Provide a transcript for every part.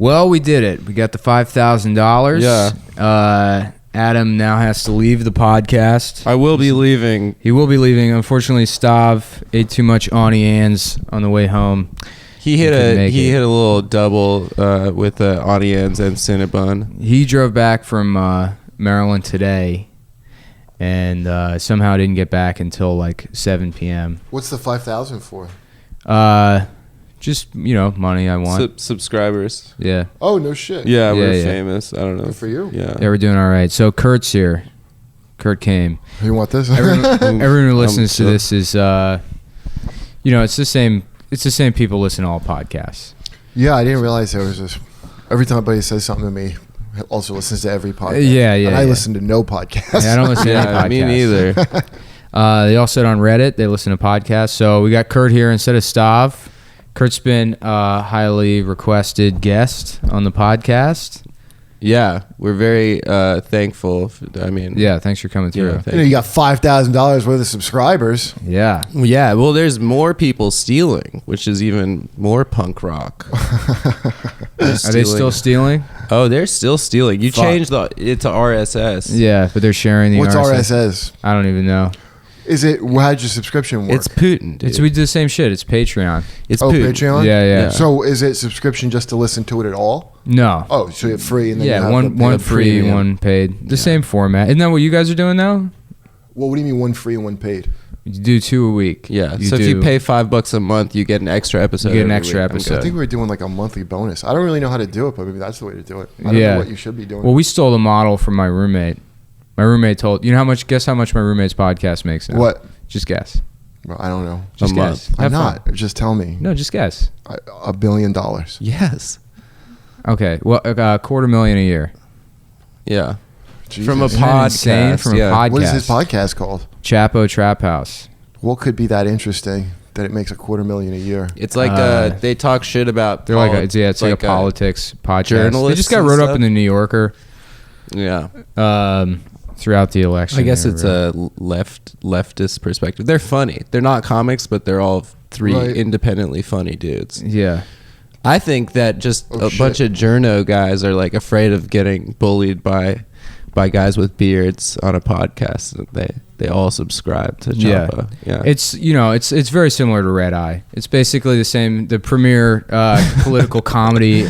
Well, we did it. We got the $5,000. Yeah. Adam now has to leave the podcast. I will be leaving. He will be leaving. Unfortunately, Stav ate too much Auntie Anne's on the way home. He hit a little double with the Auntie Anne's and Cinnabon. He drove back from Maryland today, and somehow didn't get back until like 7 p.m. What's the 5,000 for? Just, money I want. Subscribers. Yeah. Oh, no shit. Yeah, we're famous. I don't know. Good for you. Yeah, we're doing all right. So Kurt's here. Kurt came. You want this? Everyone who listens to this is, it's the same. It's the same people listen to all podcasts. Yeah, I didn't realize there was this. Every time somebody says something to me, also listens to every podcast. Yeah. And I listen to no podcasts. Yeah, I don't listen to any podcasts. Me neither. They all sit on Reddit. They listen to podcasts. So we got Kurt here instead of Stav. Kurt's been a highly requested guest on the podcast. Yeah, we're very thankful. Yeah, thanks for coming through. You got $5,000 worth of subscribers. Yeah. Yeah, well, there's more people stealing, which is even more punk rock. Are they still stealing? Oh, they're still stealing. You changed it to RSS. Yeah, but they're sharing the What's RSS. RSS? I don't even know. Is it, how'd your subscription work? It's Putin, dude. We do the same shit. It's Patreon. It's Putin. Patreon? Yeah. So is it subscription just to listen to it at all? No. Oh, so you have free and then you have one free, premium. one paid. The same format. Isn't that what you guys are doing now? Well, what do you mean one free and one paid? You do 2 a week. Yeah. So if you pay $5 a month, you get an extra episode. You get an extra episode. I think we were doing like a monthly bonus. I don't really know how to do it, but maybe that's the way to do it. I don't know what you should be doing. Well, we stole the model from my roommate. My roommate told, guess how much my roommate's podcast makes now? What? Just guess. Well, I don't know. Just guess. I'm not. Just tell me. No, just guess. $1 billion. Yes. Okay. Well, $250,000 a year. Yeah. Jesus. From a Isn't that insane? podcast. From a podcast. What is his podcast called? Chapo Trap House. What could be that interesting that it makes $250,000 a year? It's like they talk shit about. They're it's like a politics podcast. Journalists. They just got wrote up in the New Yorker. Yeah. Throughout the election. I guess it's a leftist perspective. They're funny. They're not comics, but they're all three independently funny dudes. Yeah. I think that just bunch of journo guys are like afraid of getting bullied by guys with beards on a podcast. They all subscribe to Chapo. Yeah. It's it's very similar to Red Eye. It's basically the same. The premier political comedy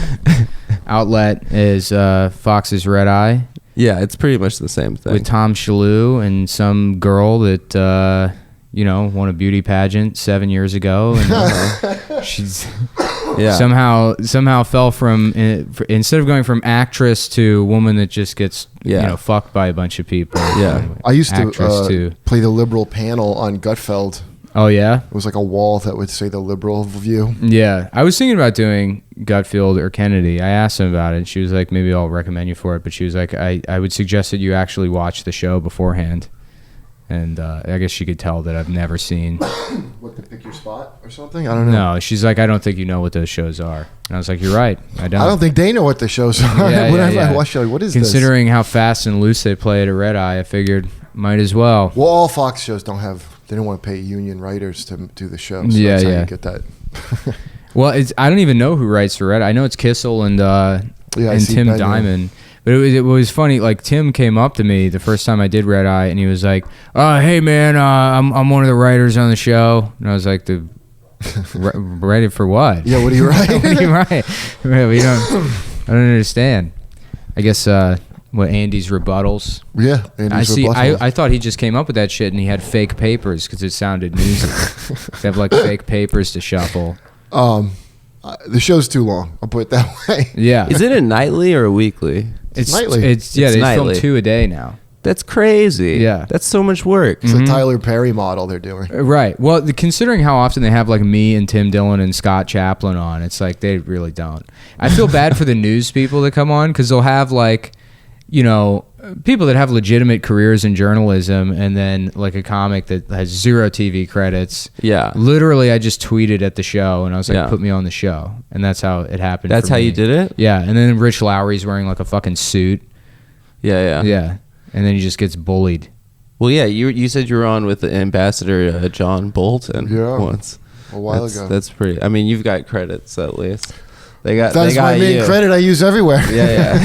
outlet is Fox's Red Eye. Yeah, it's pretty much the same thing. With Tom Shalhoub and some girl that won a beauty pageant 7 years ago, and she's somehow fell from, instead of going from actress to woman that just gets fucked by a bunch of people. Yeah, I used to play the liberal panel on Gutfeld. Oh yeah, it was like a wall that would say the liberal view. Yeah, I was thinking about doing Gutfeld or Kennedy. I asked him about it, and she was like, maybe I'll recommend you for it. But she was like, I would suggest that you actually watch the show beforehand. And I guess she could tell that I've never seen. What, to pick your spot or something? I don't know. No, she's like, I don't think you know what those shows are. And I was like, you're right. I don't think they know what the shows are. Whenever I watch shows, what is this? Considering how fast and loose they play at a Red Eye, I figured might as well. Well, all Fox shows don't have. They don't want to pay union writers to do the show. So that's how you get that. Well, I don't even know who writes for Red Eye. I know it's Kissel and Tim Diamond. But it was funny. Like, Tim came up to me the first time I did Red Eye, and he was like, "Hey man, I'm one of the writers on the show." And I was like, "Write it for what?" Yeah, what do you write? What do you write? I don't understand. I guess what Andy's rebuttals. Yeah, Andy's rebuttals. I thought he just came up with that shit, and he had fake papers because it sounded newsy. They have like fake papers to shuffle. The show's too long. I'll put it that way. Yeah. Is it a nightly or a weekly? It's nightly. They nightly. film 2 a day now. That's crazy. Yeah. That's so much work. It's a Tyler Perry model they're doing. Right. Well, considering how often they have like me and Tim Dillon and Scott Chaplin on, it's like they really don't. I feel bad for the news people that come on because they'll have like, people that have legitimate careers in journalism and then like a comic that has 0 TV credits. Yeah. Literally, I just tweeted at the show and I was like, put me on the show. And that's how it happened. That's how you did it? Yeah. And then Rich Lowry's wearing like a fucking suit. Yeah. And then he just gets bullied. Well, yeah, you said you were on with the ambassador John Bolton once. A while ago. That's pretty. I mean, you've got credits at least. That's they got my main you. credit I use everywhere. Yeah.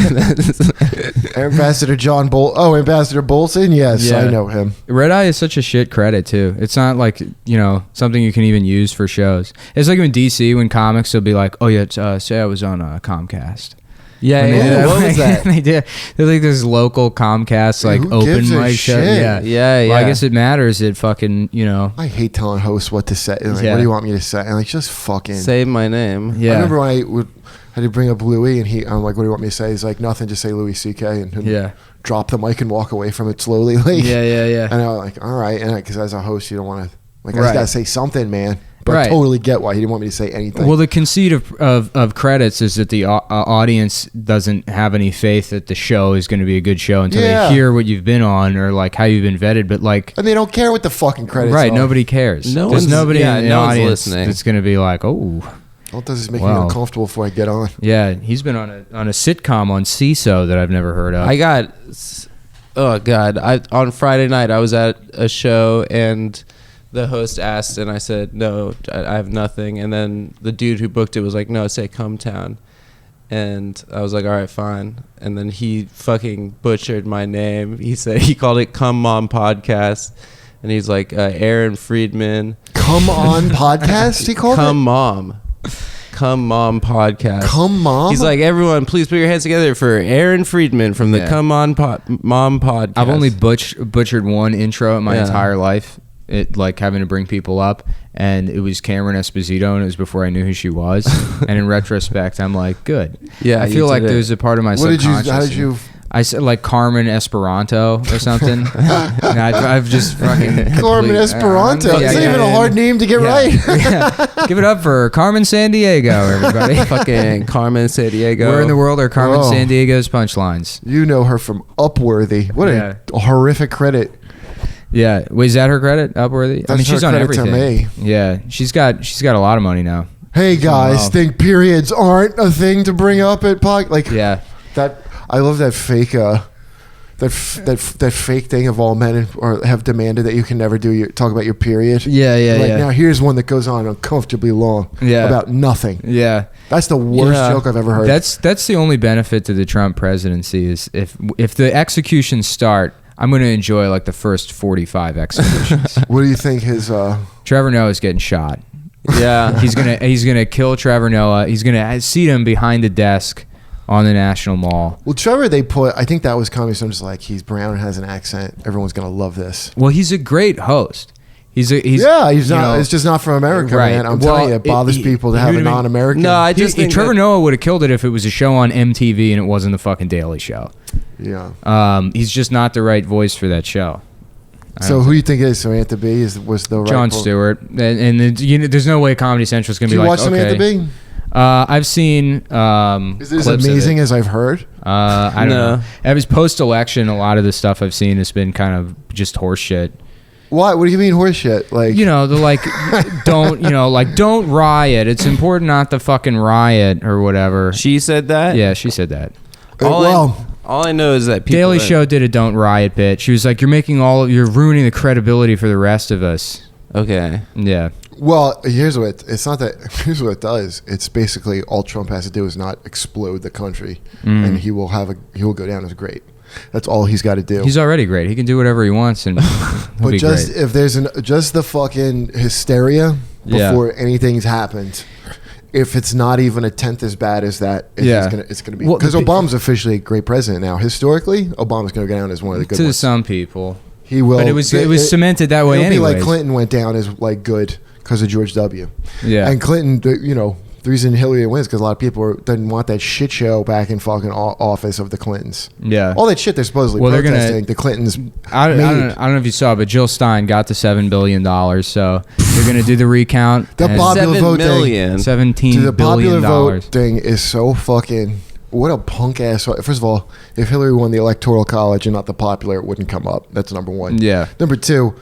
Ambassador Ambassador Bolson. Yes, Yeah. I know him. Red Eye is such a shit credit too. It's not like, something you can even use for shows. It's like in DC when comics will be like, oh yeah, say I was on Comcast. Yeah, When they do yeah. What was that? They're like this local Comcast like Who open gives a mic show. shit? Yeah. Yeah, Well, I guess it matters. It fucking, I hate telling hosts what to say. Like, Yeah. what do you want me to say? And like, just fucking. Say my name. Yeah. I remember when I had to bring up Louis, and I'm like, what do you want me to say? He's like, nothing, just say Louis C.K. and Yeah. drop the mic and walk away from it slowly. Like, Yeah. And I was like, all right. And because as a host, you don't want to, I just Right. got to say something, man. But I Right. totally get why he didn't want me to say anything. Well, the conceit of credits is that the audience doesn't have any faith that the show is going to be a good show until Yeah. they hear what you've been on or like how you've been vetted. But like, and they don't care what the fucking credits right, are. nobody cares. No There's one's- nobody yeah, in the no one's audience listening. that's going to be like, oh, All it does is make me Wow. uncomfortable before I get on. yeah, he's been on a sitcom on CISO that I've never heard of. I got, oh God, on Friday night I was at a show and the host asked and I said, no, I have nothing. And then the dude who booked it was like, no, say Cumtown. And I was like, all right, fine. And then he fucking butchered my name. He said, he called it Come Mom Podcast. And he's like, Aaron Friedman. Come on podcast, he called Come it? Mom. Come Mom Podcast. Come Mom? He's like, everyone, please put your hands together for Aaron Friedman from the Yeah. Come On Mom Podcast. I've only butchered one intro in my Yeah. entire life. It like having to bring people up, and it was Cameron Esposito, and it was before I knew who she was. And in retrospect, I'm like, good. Yeah, I you feel like did it. there's a part of my What did you, subconscious. how did you, I said like Carmen Esperanto or something. And I've just fucking Carmen Esperanto. Yeah, It's not yeah, even yeah. a hard name to get Yeah. right. Yeah. Give it up for Carmen Sandiego, everybody. fucking Carmen Sandiego. Where in the world are Carmen Oh. Sandiego's punchlines? You know her from Upworthy. What Yeah. a horrific credit. Yeah, wait, is that her credit? Upworthy? That's she's her on credit to everything. me. Yeah, she's got a lot of money now. Hey guys, Wow. think periods aren't a thing to bring up at like Yeah, that. I love that fake that fake thing of all men or have demanded that you can never talk about your period. yeah. Now here's one that goes on uncomfortably long. Yeah. About nothing. Yeah, That's the worst Yeah. joke I've ever heard. that's the only benefit to the Trump presidency is if the executions start, I'm going to enjoy like the first 45 executions. What do you think his? Trevor Noah's getting shot. Yeah. He's gonna kill Trevor Noah. He's gonna seat him behind the desk on the National Mall. Well, Trevor, I think that was coming. So I'm just like, he's brown and has an accent. Everyone's gonna love this. Well, he's a great host. He's He's you not. know, It's just not from America, right. man. I'm Well, telling you, it bothers people to he have a would've been- non-American. No, I just think Trevor that- Noah would have killed it if it was a show on MTV and it wasn't the fucking Daily Show. Yeah. He's just not the right voice for that show. So who do you think it is? Samantha Bee was the right John vote? Stewart, and there's no way Comedy Central is gonna Do be you like, watch Samantha okay. Bee? I've seen. Is it as clips of amazing it. as I've heard? I don't No. know. It was post-election. A lot of the stuff I've seen has been kind of just horse shit. What do you mean horseshit? Like, The like, don't riot. It's important not to fucking riot or whatever. She said that? Yeah, she said that. All I know is that people Daily Show did a don't riot bit. She was like, you're ruining the credibility for the rest of us. Okay. Yeah. well, here's what it does. It's basically all Trump has to do is not explode the country, and he will go down as great. That's all he's got to do. He's already great. He can do whatever he wants, and he'll But be just great. if there's just the fucking hysteria Yeah. before anything's happened. If it's not even a tenth as bad as that, Yeah. it's gonna be Well, because the- Obama's officially a great president now. Historically, Obama's gonna go down as one of the good To ones. some people. He will. But it was cemented that way It'll anyways. be like Clinton went down as like good because of George W. Yeah. And Clinton, the reason Hillary wins because a lot of people didn't want that shit show back in fucking office of the Clintons. Yeah. All that shit they're supposedly Well, they're gonna- protesting. The Clintons. I don't made. know if you saw, but Jill Stein got the $7 billion, so they're going to do the recount. The and popular 7 vote thing. million. $17 Dude, the popular billion. vote thing is so fucking. What a punk ass. First of all, if Hillary won the Electoral College and not the popular, it wouldn't come up. That's number one. Yeah. Number two,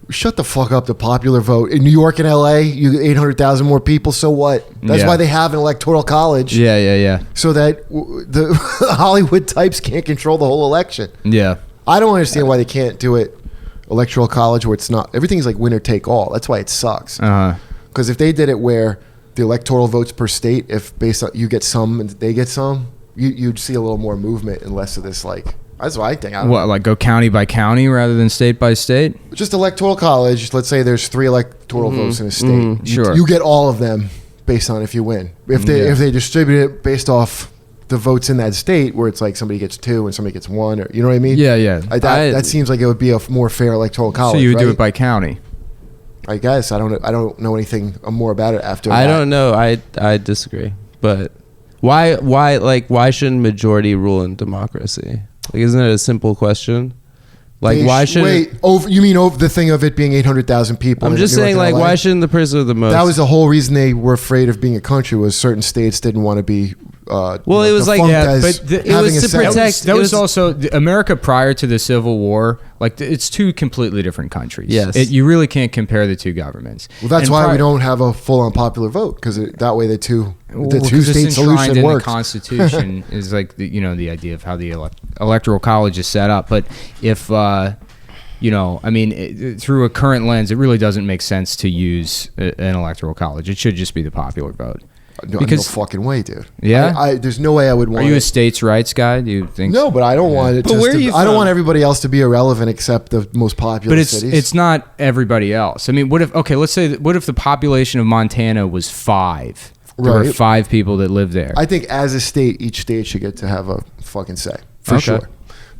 shut the fuck up. The popular vote in New York and LA, you 800,000 more people. So what? That's Yeah. why they have an Electoral College. Yeah. So that the Hollywood types can't control the whole election. Yeah. I don't understand why they can't do it Electoral College where it's not everything's like winner take all. That's why it sucks. Uh-huh. Because if they did it where the electoral votes per state, if based on you get some and they get some, you'd see a little more movement and less of this like. That's what I think. What, like go county by county rather than state by state? Just electoral college. Let's say there's 3 electoral votes in a state. Sure. You get all of them based on if you win. If they distribute it based off the votes in that state, where it's like somebody gets 2 and somebody gets 1, or you know what I mean? Yeah. That seems like it would be a more fair electoral college. So you would right? do it by county. I guess I don't know anything more about it after. I don't know. I disagree. But why shouldn't majority rule in democracy? Like, isn't it a simple question? Like, why should you mean over the thing of it being 800,000 people? I'm just saying, like, why shouldn't the person with the most? That was the whole reason they were afraid of being a country, was certain states didn't want to be. It was like, it was to protect. That was also America prior to the Civil War. Like, it's 2 completely different countries. Yes, you really can't compare the 2 governments. Well, that's why we don't have a full-on popular vote, because that way the two state solution in works. The Constitution is like the idea of how the electoral college is set up. But if through a current lens, it really doesn't make sense to use an electoral college. It should just be the popular vote. No fucking way, dude. Yeah, there's no way I would want. Are you a states' rights guy? Do you think? No, but I don't want it. I don't want everybody else to be irrelevant except the most popular cities. But it's not everybody else. I mean, what if the population of Montana was 5? There were 5 people that live there. I think as a state, each state should get to have a fucking say for sure,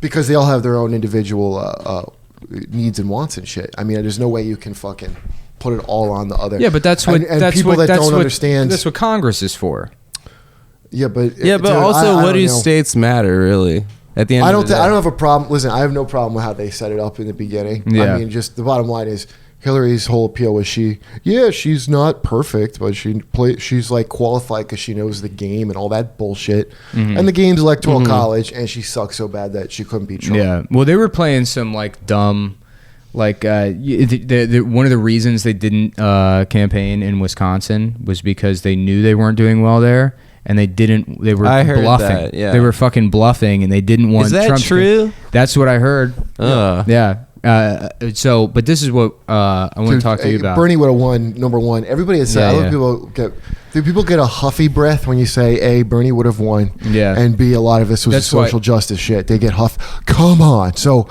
because they all have their own individual needs and wants and shit. I mean, there's no way you can fucking put it all on the other. Yeah, but that's what understand. That's what Congress is for. Yeah, but also, what do states matter really? At the end, I don't have a problem. Listen, I have no problem with how they set it up in the beginning. Yeah. I mean, just the bottom line is Hillary's whole appeal was she's not perfect, but she's like qualified because she knows the game and all that bullshit. Mm-hmm. And the game's electoral college, and she sucks so bad that she couldn't beat Trump. Yeah. Well, they were playing some like dumb. Like one of the reasons they didn't campaign in Wisconsin was because they knew they weren't doing well there, and they were bluffing. That, yeah. They were fucking bluffing, and they didn't want. Is that Trump true? That's what I heard. Yeah. But this is what I want to talk to you about. Bernie would have won number 1. Everybody has said. People get a huffy breath when you say A, Bernie would have won. Yeah. And B, a lot of this was social justice shit. They get huff. Come on. So.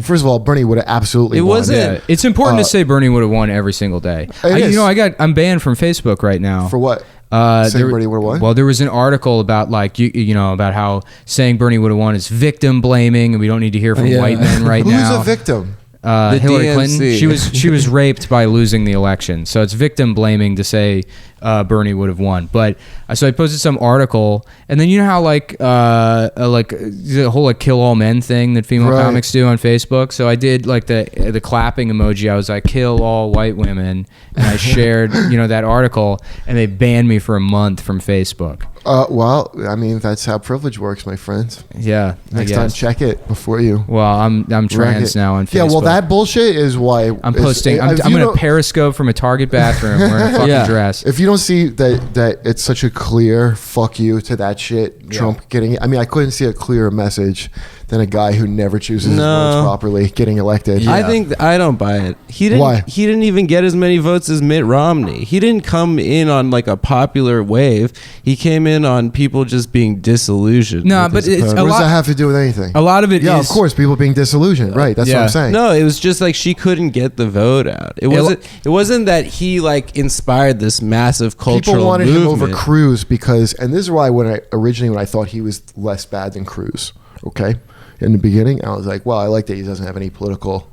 First of all, Bernie would have absolutely won. Yeah. It's important to say Bernie would have won every single day. I'm banned from Facebook right now. For what? Bernie would have won? Well, there was an article about about how saying Bernie would have won is victim blaming, and we don't need to hear from white men right now. Who's a victim? Hillary DNC. Clinton. She was raped by losing the election, so it's victim blaming to say Bernie would have won. But so I posted some article, and then you know how the whole kill all men thing that female comics do on Facebook. So I did like the clapping emoji. I was like, kill all white women, and I shared that article, and they banned me for a month from Facebook. Well, I mean, that's how privilege works, my friends. Yeah. Next time, check it before you. Well, I'm trans now on Facebook. Yeah, well, that bullshit is why I'm posting. I'm going to Periscope from a Target bathroom wearing a fucking dress. If you don't see that it's such a clear fuck you to that shit, Trump getting it. I mean, I couldn't see a clearer message than a guy who never chooses his words properly getting elected. Yeah. I don't buy it. He didn't even get as many votes as Mitt Romney. He didn't come in on like a popular wave. He came in on people just being disillusioned. No, but what does that have to do with anything? A lot of it is... of course, people being disillusioned. Right, that's what I'm saying. No, it was just like she couldn't get the vote out. It wasn't that he like inspired this massive cultural people wanted movement. him over Cruz because... And this is why when I thought he was less bad than Cruz, okay? In the beginning, I was like, well, I like that he doesn't have any political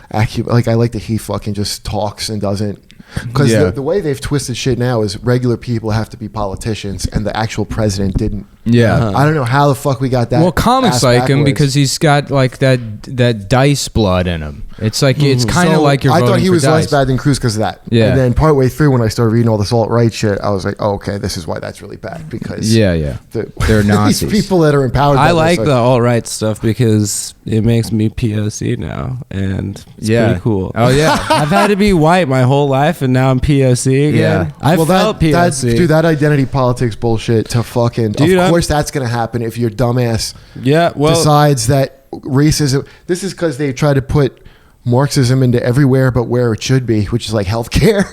acumen. Like, I like that he fucking just talks and doesn't. Because the way they've twisted shit now is regular people have to be politicians, and the actual president didn't. Yeah. I don't know how the fuck we got that. Well, comics like him because he's got like that dice blood in him. It's like it's kind of like you're voting for dice. I thought he was less bad than Cruz because of that. Yeah. And then partway through, when I started reading all this alt-right shit, I was like, oh, okay, this is why that's really bad. Because they're Nazis. These people that are empowered. I like the alt-right stuff because it makes me POC now, and it's pretty cool. Oh yeah, I've had to be white my whole life, and now I'm POC again. Yeah. I felt POC. Dude, that identity politics bullshit to fucking... Of course that's going to happen if your dumbass decides that racism... This is because they try to put Marxism into everywhere but where it should be, which is like healthcare.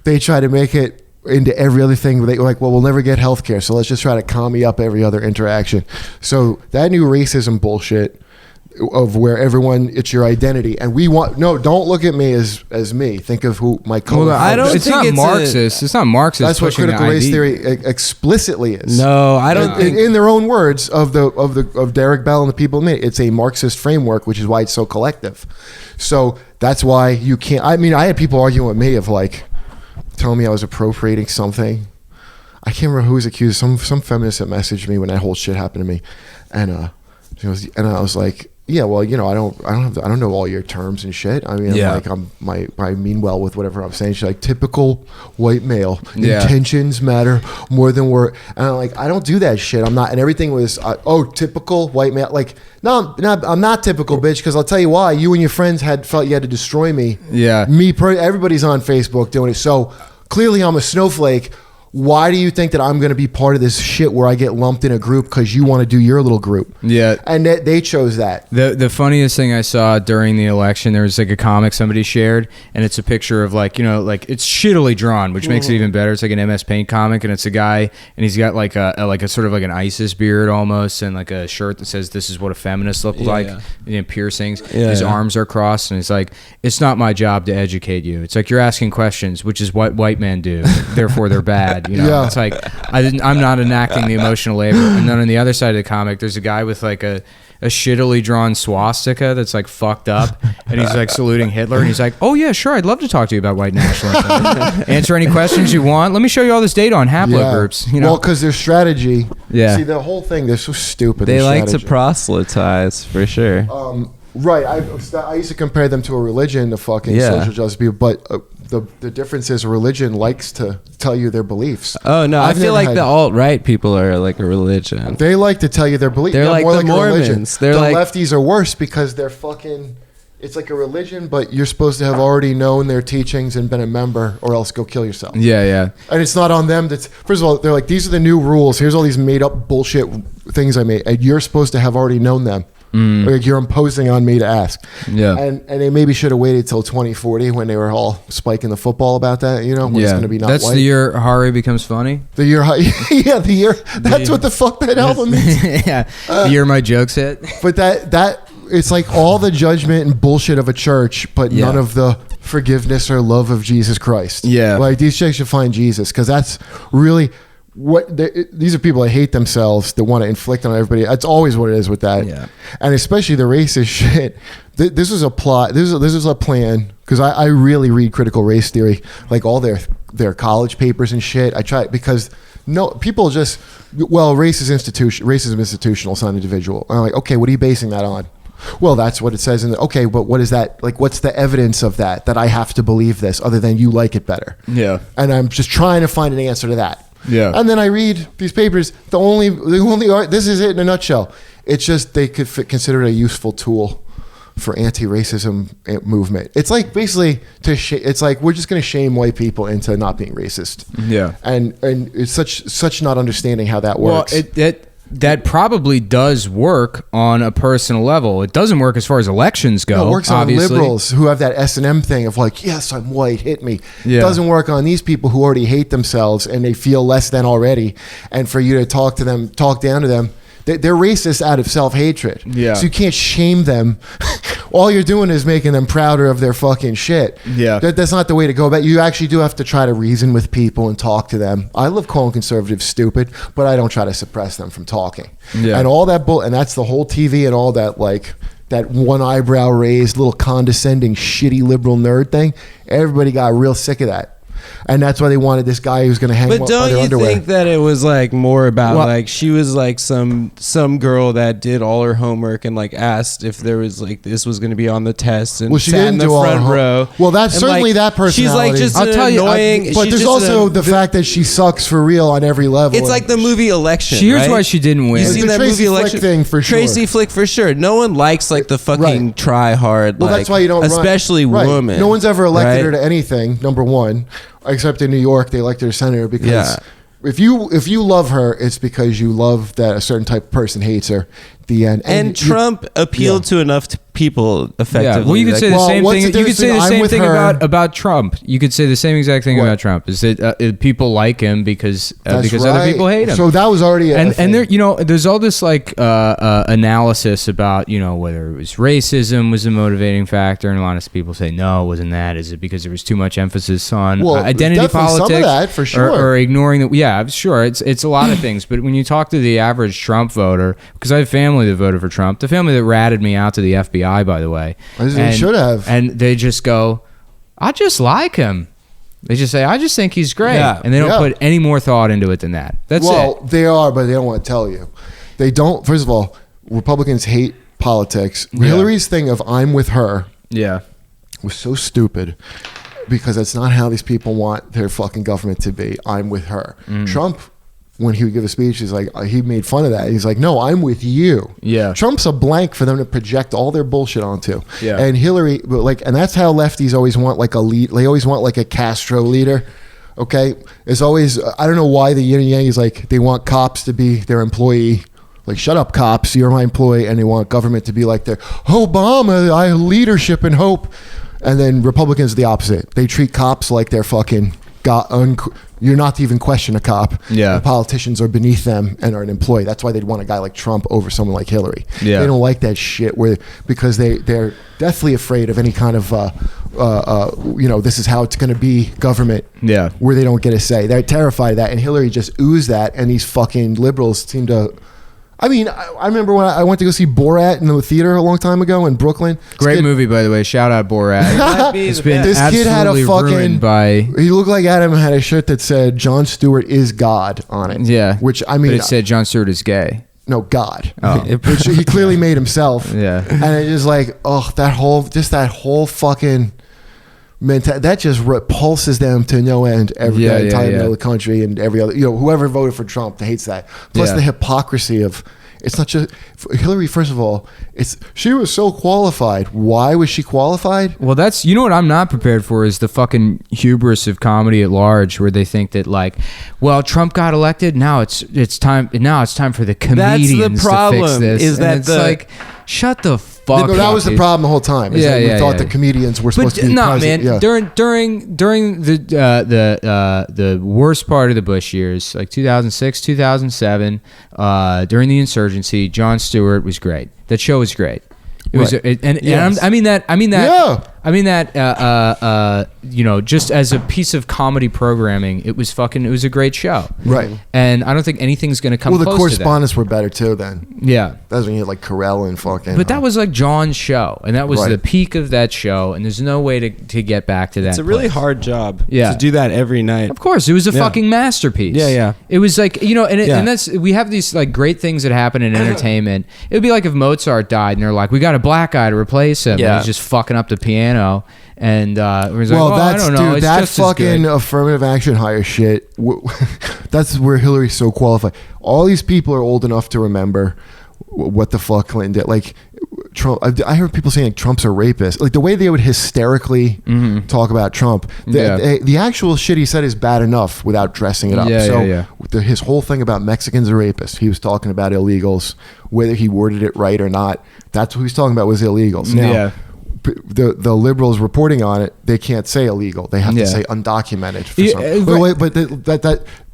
They try to make it into every other thing. They were like, well, we'll never get healthcare, so let's just try to calm me up every other interaction. So that new racism bullshit of where everyone, it's your identity, and we want, no, don't look at me as me. Think of who my color. Well, I don't. It's not Marxist. It's not Marxist. That's what critical race theory explicitly is. No, I don't think. In their own words of Derek Bell and the people in it, it's a Marxist framework, which is why it's so collective. So that's why you can't. I mean, I had people arguing with me of like telling me I was appropriating something. I can't remember who was accused. Some feminist that messaged me when that whole shit happened to me, and I was like, yeah, well, you know, I don't know all your terms and shit. I mean, yeah. I mean well with whatever I'm saying. She's like, typical white male. Yeah. Intentions matter more than word. And I'm like, I don't do that shit. I'm not. And everything was, typical white male. Like, no, I'm not typical, bitch. Because I'll tell you why. You and your friends felt you had to destroy me. Yeah. Everybody's on Facebook doing it. So clearly, I'm a snowflake. Why do you think that I'm going to be part of this shit where I get lumped in a group because you want to do your little group? Yeah. And they chose that. The funniest thing I saw during the election, there was like a comic somebody shared, and it's a picture of like, you know, like it's shittily drawn, which makes it even better. It's like an MS Paint comic, and it's a guy, and he's got like a sort of like an ISIS beard almost, and like a shirt that says, "This is what a feminist looks like," and piercings. His arms are crossed, and he's like, "It's not my job to educate you. It's like you're asking questions, which is what white men do. Therefore, they're bad." You know, it's like I'm not enacting the emotional labor. And then on the other side of the comic, there's a guy with like a shittily drawn swastika that's like fucked up, and he's like saluting Hitler, and he's like, "Oh yeah, sure, I'd love to talk to you about white nationalism. Answer any questions you want. Let me show you all this data on haplogroups." You know, well, because their strategy. Yeah. See, the whole thing, they're so stupid. They like to proselytize for sure. Right. I used to compare them to a religion, the fucking social justice people, but the difference is a religion likes to tell you their beliefs. Oh no, I feel like the alt-right people are like a religion. They like to tell you their beliefs. They're like the Mormons. The lefties are worse because they're fucking. It's like a religion, but you're supposed to have already known their teachings and been a member, or else go kill yourself. Yeah, yeah. And it's not on them. First of all, they're like, these are the new rules. Here's all these made up bullshit things I made, and you're supposed to have already known them. Like you're imposing on me to ask. Yeah. And they maybe should have waited till 2040 when they were all spiking the football about that, you know, when it's going to be not That's white. the year Hari becomes funny. The year, the year, that's what the fuck that album means. Yeah. The year my jokes hit. But that, it's like all the judgment and bullshit of a church, but none of the forgiveness or love of Jesus Christ. Yeah. Like these chicks should find Jesus, because that's really... these are people that hate themselves, that want to inflict on everybody. That's always what it is with that. Yeah. And especially the racist shit. This was a plot. This is a plan, because I really read critical race theory, like all their college papers and shit. I try, because people just, racism institutional, it's not individual. I'm like, okay, what are you basing that on? Well, that's what it says in okay, but what is that? Like, what's the evidence of that I have to believe this, other than you like it better? Yeah. And I'm just trying to find an answer to that. Yeah. And then I read these papers. The only this is it in a nutshell. It's just they could consider it a useful tool for anti-racism movement. It's like basically it's like we're just going to shame white people into not being racist. Yeah. And it's such not understanding how that works. Well, that probably does work on a personal level. It doesn't work as far as elections go. No, it works obviously. on liberals who have that S&M thing of like, yes, I'm white, hit me. Yeah. It doesn't work on these people who already hate themselves and they feel less than already. And for you to talk down to them, they're racist out of self-hatred. Yeah. So you can't shame them. All you're doing is making them prouder of their fucking shit. Yeah. That's not the way to go about it. You actually do have to try to reason with people and talk to them. I love calling conservatives stupid, but I don't try to suppress them from talking. Yeah. And all that and that's the whole TV and all that, like, that one eyebrow raised, little condescending, shitty liberal nerd thing. Everybody got real sick of that. And that's why they wanted this guy who's going to hang But by don't their you underwear. think that it was like more about like she was like some girl that did all her homework and like asked if there was like this was going to be on the test and she sat didn't in the do all front her row. Well, that's And, certainly that personality. She's like just I'll tell you, annoying. But she's there's just also the fact that she sucks for real on every level. It's like the movie Election. Here's right? why she didn't win. You seen the that Tracy movie Flick Election thing for sure. Tracy Flick for sure. No one likes like the fucking Right. try hard. Well, like, that's why you don't especially run. Right. women. No one's ever elected right? her to anything, number one, except in New York, they elected her senator because if you love her, it's because you love that a certain type of person hates her. the end. And Trump appealed to enough people effectively. Yeah. Well, you could say the same thing. You could say the same thing about Trump. You could say the same exact thing about Trump. Is that people like him because other people hate him. So that was already and there, there's all this like analysis about whether it was racism was a motivating factor, and a lot of people say no, it wasn't that. Is it because there was too much emphasis on identity politics? Some of that for sure, or ignoring the sure. It's a lot of things. But when you talk to the average Trump voter, because I have family that voted for Trump, the family that ratted me out to the FBI, by the way, they should have, and they just go, I just like him. They just say, I just think he's great, and they don't put any more thought into it than that. That's it. They are, but they don't want to tell you. They don't. First of all, Republicans hate politics. Hillary's thing of "I'm with her," was so stupid. Because that's not how these people want their fucking government to be. I'm with her. Trump, when he would give a speech, he's like, he made fun of that. He's like, no, I'm with you. Yeah. Trump's a blank for them to project all their bullshit onto. Yeah. And Hillary, and that's how lefties always want like a lead. They always want like a Castro leader. Okay. It's always, I don't know why the yin and yang is like, they want cops to be their employee. Like, shut up, cops. You're my employee. And they want government to be like their Obama, I leadership and hope. And then Republicans are the opposite. They treat cops like they're fucking you're not to even question a cop. Yeah. The politicians are beneath them and are an employee. That's why they'd want a guy like Trump over someone like Hillary. Yeah. They don't like that shit because they're deathly afraid of any kind of this is how it's going to be government. Yeah. Where they don't get a say. They're terrified of that. And Hillary just oozed that. And these fucking liberals seem to. I mean, I remember when I went to go see Borat in the theater a long time ago in Brooklyn. Great movie, by the way. Shout out Borat. This kid had a fucking. He looked like Adam had a shirt that said "Jon Stewart is God" on it. Yeah, which I mean, but it said Jon Stewart is gay. No, God. Oh. Which he clearly made himself. Yeah, and it is like, that whole fucking. That just repulses them to no end. Every entire middle of the country and every other, whoever voted for Trump hates that. Plus the hypocrisy of it's not just Hillary. First of all, she was so qualified. Why was she qualified? Well, that's what I'm not prepared for is the fucking hubris of comedy at large, where they think that like, well, Trump got elected. Now it's time. Now it's time for the comedians to fix this. Is that like, shut the fuck up. No, that was the problem the whole time. We thought the comedians were supposed to be president. Man. Yeah. During the worst part of the Bush years, like 2006, 2007, during the insurgency, Jon Stewart was great. That show was great. It was, I mean that, just as a piece of comedy programming, it was a great show. Right. And I don't think anything's going to come close to that. Well, the correspondents were better too then. Yeah. That was when you had like Carell and fucking. But that was like John's show. And that was the peak of that show. And there's no way to get back to that. It's a really hard job to do that every night. Of course. It was a fucking masterpiece. Yeah, yeah. It was like, and that's, we have these like great things that happen in entertainment. It would be like if Mozart died and they're like, we got a black guy to replace him. Yeah. And he's just fucking up the piano. And it was like, I don't know. Dude, that fucking affirmative action hire shit. That's where Hillary's so qualified. All these people are old enough to remember what the fuck Clinton did. Like Trump, I heard people saying like, Trump's a rapist. Like the way they would hysterically talk about Trump. The actual shit he said is bad enough without dressing it up. His whole thing about Mexicans are rapists. He was talking about illegals, whether he worded it right or not. That's what he was talking about was illegals. Now, the liberals reporting on it, they can't say illegal. They have to say undocumented. But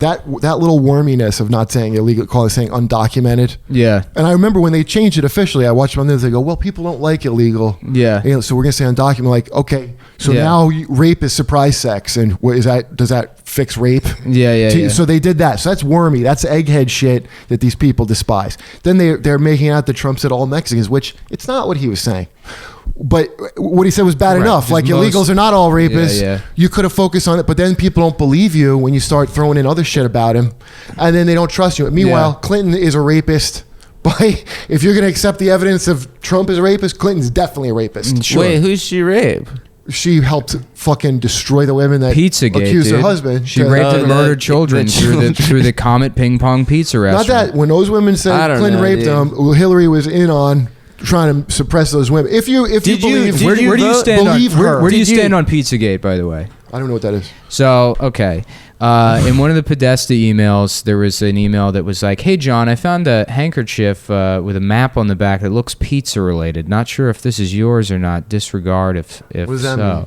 that little worminess of not saying illegal, saying undocumented. Yeah. And I remember when they changed it officially, I watched them. They go, well, people don't like illegal. Yeah. So we're gonna say undocumented. Like, okay, so now rape is surprise sex, and what is that? Does that fix rape? Yeah. So they did that. So that's wormy. That's egghead shit that these people despise. Then they're making out that Trump said all Mexicans, which it's not what he was saying. But what he said was bad enough. Like illegals are not all rapists. You could have focused on it, but then people don't believe you when you start throwing in other shit about him, and then they don't trust you. Meanwhile, Clinton is a rapist. If you're going to accept the evidence of Trump is a rapist, Clinton's definitely a rapist. Sure. Wait, who's she rape? She helped fucking destroy the women that accused her husband. She raped and murdered children through the Comet Ping Pong Pizza restaurant. Not that when those women said Clinton raped them, Hillary was in on trying to suppress those women. If you believe, where do you stand on Pizzagate, by the way? I don't know what that is. So, okay. In one of the Podesta emails, there was an email that was like, "Hey John, I found a handkerchief with a map on the back that looks pizza related. Not sure if this is yours or not. Disregard if What does that so." mean?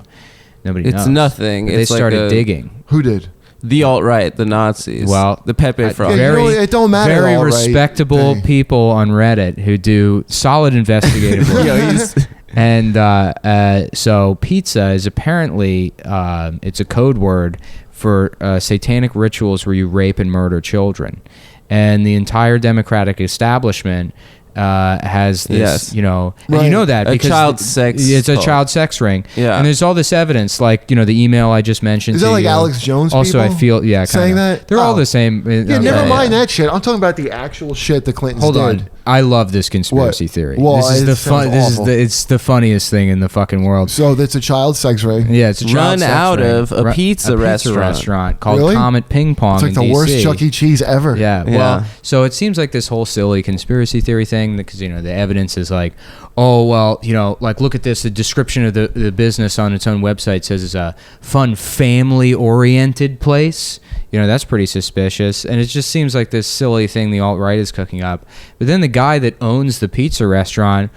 Nobody It's knows. nothing. But It's they like started digging. Who did? The alt-right, the Nazis. Well, the Pepe Frog. Yeah, very, it don't matter. very all right. respectable Thing. people on Reddit who do solid investigative work. And so pizza is apparently it's a code word for satanic rituals where you rape and murder children, and the entire Democratic establishment has this, you know, and Right. you know that A because child sex it's a cult. child sex ring. Yeah. And there's all this evidence, like, you know, the email I just mentioned. Is that to like you. Alex Jones Also, I people feel saying kinda. that? They're all Oh. the same. Yeah, Okay. never mind that shit. I'm talking about the actual shit the Clintons Hold did. on, I love this conspiracy What? theory. Well, this is it the sounds fun. This is awful. it's the funniest thing in the fucking world. So that's a child sex ring. Yeah, it's a child Run sex out ring. of a Ru- pizza restaurant. called Really? Comet Ping Pong. It's like the in worst DC. Chuck E. Cheese ever. Yeah, Yeah. well, so it seems like this whole silly conspiracy theory thing, because, you know, the evidence is like, oh, well, you know, like, look at this. The description of the business on its own website says it's a fun, family-oriented place. You know, that's pretty suspicious. And it just seems like this silly thing the alt-right is cooking up. But then the guy that owns the pizza restaurant,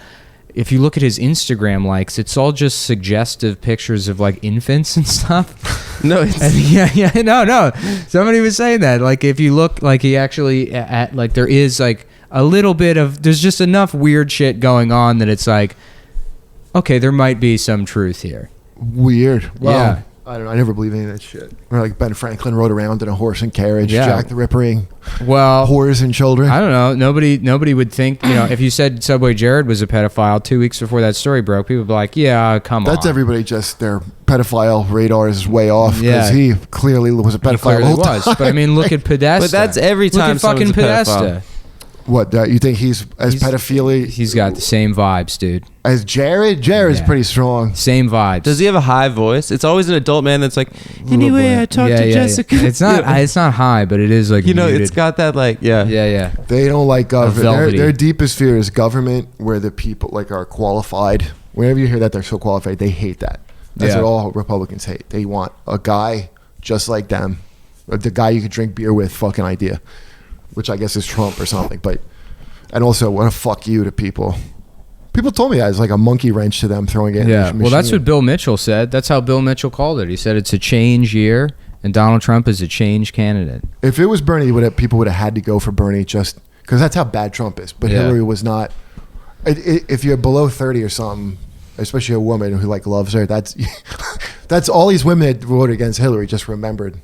if you look at his Instagram likes, it's all just suggestive pictures of, like, infants and stuff. No, it's And no. Somebody was saying that. Like, if you look, like, he actually, like, there is, like, a little bit of, there's just enough weird shit going on that it's like, okay, there might be some truth here. Weird. Well, Yeah. I don't know. I never believe any of that shit. Or like Ben Franklin rode around in a horse and carriage, Yeah. Jack the Rippering, Well, whores and children. I don't know. Nobody would think, you know, if you said Subway Jared was a pedophile 2 weeks before that story broke, people would be like, yeah, come on. That's everybody just their pedophile radar is way off because Yeah. he clearly was a He pedophile. clearly the whole was. time. But I mean, look at Podesta. But that's every Look time at fucking someone's a pedophile. Podesta. What you think he's as He's- pedophilia He's got the same vibes, dude. as Jared? Jared's Yeah. pretty strong. Same vibes. Does he have a high voice? It's always an adult man that's like, anyway, I talked to Jessica. It's not. It's not high, but it is like, You know, muted. it's got that like, yeah. Yeah. They don't like government. velvety. Their deepest fear is government, where the people like are qualified. Whenever you hear that they're so qualified, they hate that. That's Yeah. what all Republicans hate. They want a guy just like them, the guy you could drink beer with. Fucking idea, which I guess is Trump or something. But and also, what a fuck you to people. People told me that it's like a monkey wrench to them throwing it. in Yeah. the Well, that's machine. what Bill Mitchell said. That's how Bill Mitchell called it. He said it's a change year, and Donald Trump is a change candidate. If it was Bernie, people would have had to go for Bernie just because that's how bad Trump is. But Yeah. Hillary was not. If you're below 30 or something, especially a woman who like loves her, that's that's all these women that voted against Hillary just remembered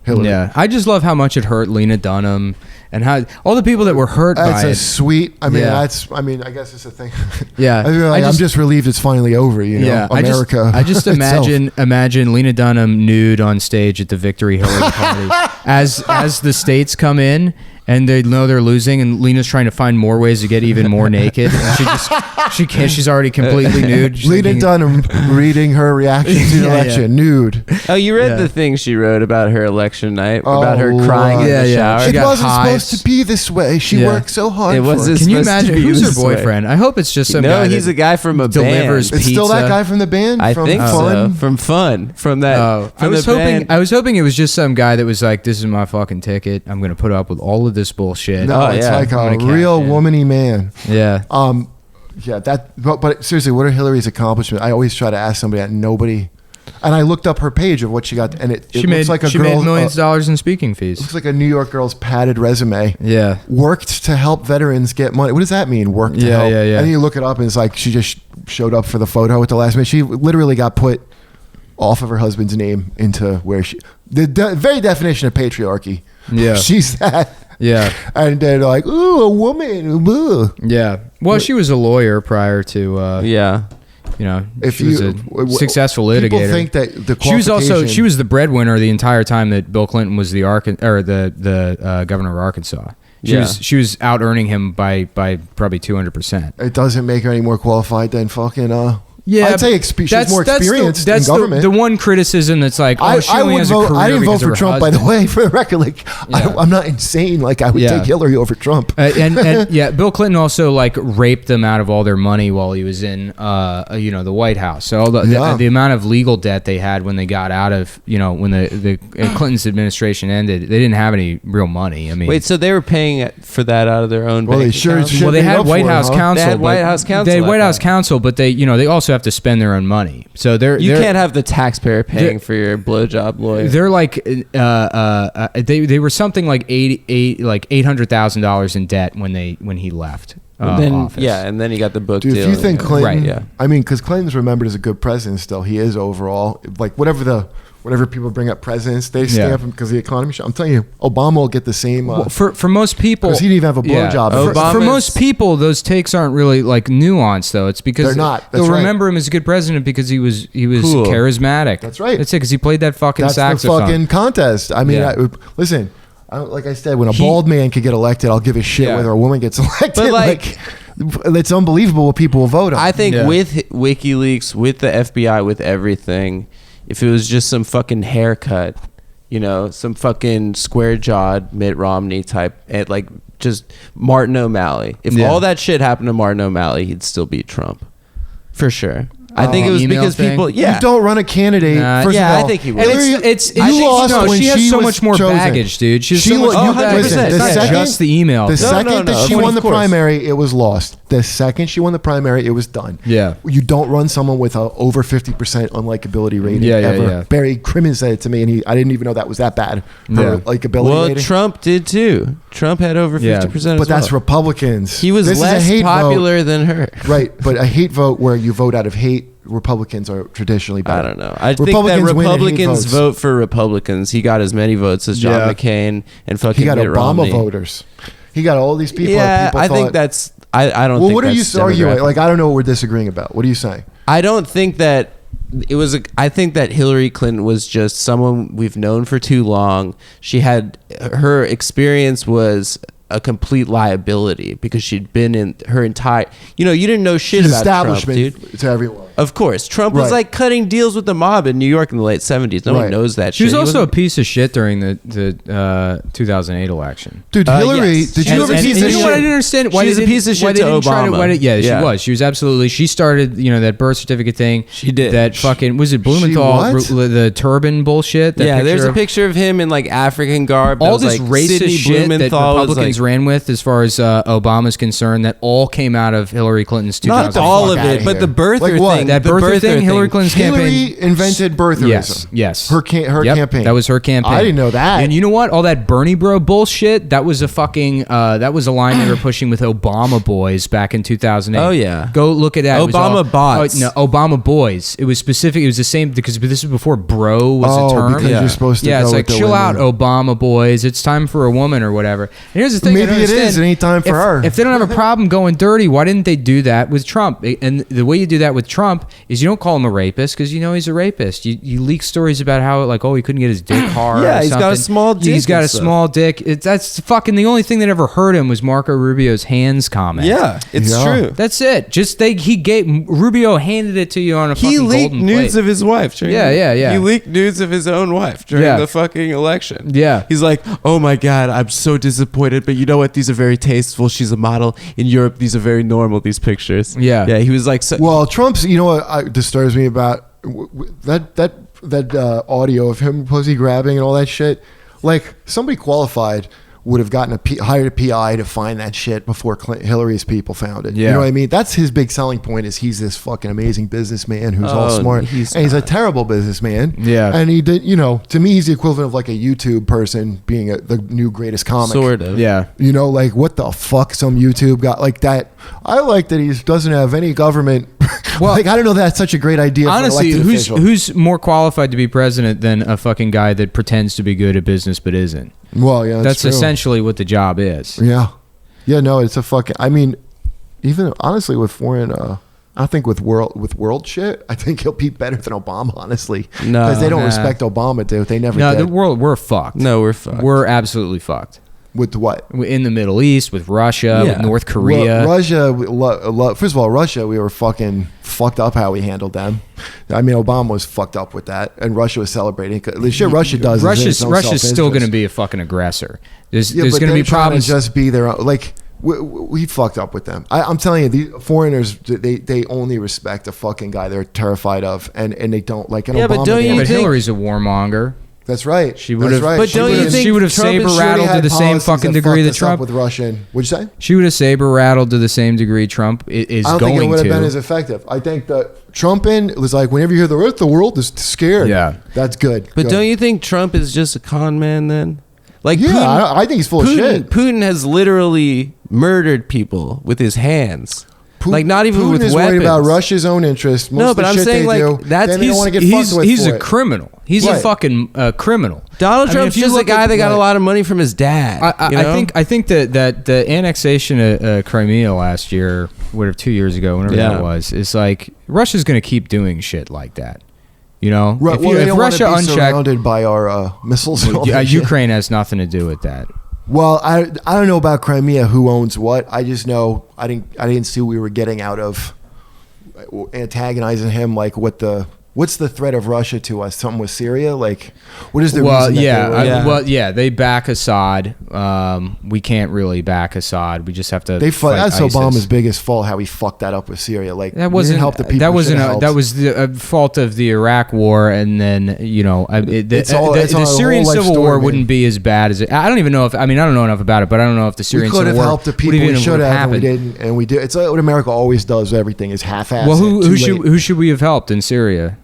Hillary. Yeah. I just love how much it hurt Lena Dunham and how all the people that were hurt That's by a it. sweet. I mean, Yeah. I guess it's a thing. Yeah. I feel like I'm just relieved it's finally over. You know, Yeah, America. I just itself. imagine Lena Dunham nude on stage at the Victory Hillary party as the states come in and they know they're losing, and Lena's trying to find more ways to get even more naked. And she can't. She's already completely nude. She's Lena thinking- Dunham reading her reaction to the Yeah, election, nude. Oh, you read Yeah. the thing she wrote about her election night, about her Oh, crying in yeah, the yeah. shower. She It got wasn't hives. supposed to be this way. She Yeah. worked so hard. It for wasn't Can you supposed to imagine be who's her this way. boyfriend? I hope it's just some guy. No, he's that a guy from a delivers band. It's still that pizza. guy from the band. I from think Fun? so. From Fun. From that. Oh, from I was the hoping. band. I was hoping it was just some guy that was like, "This is my fucking ticket. I'm gonna put up with all of this bullshit." No, Oh, it's yeah. like I'm a gonna real cash in. womany man. Yeah. Yeah, that. But seriously, what are Hillary's accomplishments? I always try to ask somebody that nobody. And I looked up her page of what she got, and it She looks like a she girl. made millions of dollars in speaking fees. Looks like a New York girl's padded resume. Yeah. Worked to help veterans get money. What does that mean? Worked to Yeah, help. yeah, yeah. And then you look it up, and it's like she just showed up for the photo at the last minute. She literally got put off of her husband's name into where she. The very definition of patriarchy. Yeah. She's that. Yeah. And they're like, ooh, a woman. Ooh. Yeah. Well, she was a lawyer prior to. Yeah. You know, If she was you- a successful litigator. People think that the she was qualification- the breadwinner the entire time that Bill Clinton was the governor of Arkansas. She was out earning him by probably 200%. It doesn't make her any more qualified than fucking Yeah, I'd say she's more experienced in government. The one criticism that's like, oh, she only has a career I didn't vote for Trump, by the way, for the record. Like, I'm not insane. Like, I would take Hillary over Trump. And Bill Clinton also like raped them out of all their money while he was in, the White House. So the amount of legal debt they had when they got out of, when the Clinton's administration ended, they didn't have any real money. I mean, wait, so they were paying for that out of their own bank accounts? Well, they had White House counsel. They had White House counsel. They had White House counsel, but they also have to spend their own money. So you can't have the taxpayer paying for your blowjob lawyer. They're like they were something like $800,000 in debt when he left. Office. Yeah, and then he got the book deal. If you think Clinton, right, I mean, because Clinton's remembered as a good president still, he is overall. Like whenever people bring up presidents, they stand up because of the economy. I'm telling you, Obama will get the same. For most people, because he didn't even have a blowjob. For most people, those takes aren't really like nuanced, though. It's because they're not. They'll remember him as a good president because he was cool. Charismatic. That's right. That's it. Because he played that fucking saxophone. That's the fucking contest. I mean, listen. Like I said, when a bald man could get elected, I'll give a shit whether a woman gets elected. But like it's unbelievable what people will vote on. I think with WikiLeaks, with the FBI, with everything, if it was just some fucking haircut, some fucking square-jawed Mitt Romney type, and like just Martin O'Malley. If all that shit happened to Martin O'Malley, he'd still beat Trump. For sure. I think it was because people. Yeah, you don't run a candidate. First of all, I think he would. You lost when she has so much more chosen. baggage, dude. She has so much more baggage. It's not just the email. The second that she won the primary, it was lost. The second she won the primary, it was done. Yeah, you don't run someone with a over 50% unlikability rating ever. Yeah. Barry Crimmins said it to me, and I didn't even know that was that bad for likability rating. Well, Trump did too. Trump had over 50%. But that's Republicans. He was less popular than her. Right, but a hate vote where you vote out of hate. Republicans are traditionally better. I don't know. I think that Republicans vote for Republicans. He got as many votes as John McCain and fucking He got Mitt Obama Romney. Voters. He got all these people. Yeah, I think that's. I don't. Well, what are you arguing? Like, I don't know what we're disagreeing about. What are you saying? I don't think that it was. I think that Hillary Clinton was just someone we've known for too long. She had her experience was a complete liability because she'd been in her entire. You didn't know shit about Trump, dude. To everyone. Of course, Trump was like cutting deals with the mob in New York in the late 70s. No one knows that. She was also a piece of shit during the 2008 election. Dude, Hillary, did you ever see this? What I didn't understand. She was a piece of shit to Obama. She was. She was absolutely. She started, that birth certificate thing. She did. That fucking was it Blumenthal? The turban bullshit. There's a picture of him in like African garb. All this racist shit that Republicans ran with, as far as Obama's concerned, that all came out of Hillary Clinton's 2000. Not all of it, but the birther thing. That birther thing, Hillary Clinton's campaign. Hillary invented birtherism. Yes. Her campaign. That was her campaign. I didn't know that. And you know what? All that Bernie bro bullshit, that was a fucking, that was a line they were pushing with Obama boys back in 2008. Oh, yeah. Go look at that. Obama bots. No, Obama boys. It was specific. It was the same, because this was before bro was a term. Because you're supposed to go it's like, with chill out, Obama boys. It's time for a woman or whatever. And here's the thing. Maybe it is. It ain't time for her. If they don't have a problem going dirty, why didn't they do that with Trump? And the way you do that with Trump is you don't call him a rapist because he's a rapist. You leak stories about how he couldn't get his dick hard. Yeah, he's got a small dick. He's got a small dick. That's fucking the only thing that ever hurt him was Marco Rubio's hands comment. Yeah, it's true. That's it. Rubio handed it to you on a fucking golden plate. He leaked nudes of his wife. Yeah. He leaked nudes of his own wife during the fucking election. Yeah. He's like, oh my God, I'm so disappointed, but you know what? These are very tasteful. She's a model. In Europe, these are very normal, these pictures. Yeah. Yeah, he was like... Well, Trump's, what disturbs me about that audio of him pussy grabbing and all that shit, like somebody qualified would have gotten hired a PI to find that shit before Hillary's people found it. Yeah. You know what I mean? That's his big selling point, is he's this fucking amazing businessman who's all smart. He's a terrible businessman. Yeah. And he did, to me, he's the equivalent of like a YouTube person being the new greatest comic. Sort of. Yeah. Like what the fuck some YouTube got like that. I like that he doesn't have any government. Well, I don't know that's such a great idea. Honestly, who's more qualified to be president than a fucking guy that pretends to be good at business but isn't? Well, yeah, that's essentially what the job is. Yeah, no, it's a fucking. I mean, even honestly, with foreign, I think with world shit, I think he'll be better than Obama. Honestly, because they don't respect Obama, dude. They never. No, the world, we're fucked. No, we're fucked. We're absolutely fucked. With what? In the Middle East, with Russia, with North Korea. Russia, first of all, Russia, we were fucking fucked up how we handled them. I mean, Obama was fucked up with that, and Russia was celebrating. The shit Russia does Russia's still going to be a fucking aggressor. There's going to be problems. Just be their own, like, we fucked up with them. I'm telling you, the foreigners, they only respect a fucking guy they're terrified of, and they don't like an Obama. But Hillary's a warmonger. That's right. She would have. Right. But don't you think she would have saber rattled to the same fucking degree that Trump with Russian? What'd you say? She would have saber rattled to the same degree Trump is going to. I don't think it would have been as effective. I think that Trump was like, whenever you hear the rest of the world is scared. Yeah, that's good. But don't you think Trump is just a con man then? Like, yeah, Putin, I think he's full of shit. Putin has literally murdered people with his hands. Like, not even Putin with is weapons. worried about Russia's own interests. No, but I'm saying, like, that's he's a criminal. He's a fucking criminal. Donald Trump's just a guy that got a lot of money from his dad. I think that the annexation of Crimea last year, 2 years ago, whenever that was, is like Russia's going to keep doing shit like that. You know, if Russia unchecked, surrounded by our missiles. Ukraine has nothing to do with that. Well, I don't know about Crimea, who owns what. I just know I didn't see what we were getting out of antagonizing him. Like, what's the threat of Russia to us? Something with Syria? Like, what is the reason? They back Assad. We can't really back Assad. We just have to. That's Obama's biggest fault. How he fucked that up with Syria. Like, that wasn't help the people. That was the fault of the Iraq War, and then the Syrian civil war wouldn't be as bad as it. I don't even know if I don't know enough about it, but I don't know if the Syrian civil war could have helped the people. We should have, and we didn't, and we did. It's like what America always does. Everything is half-assed. Well, who should we have helped in Syria?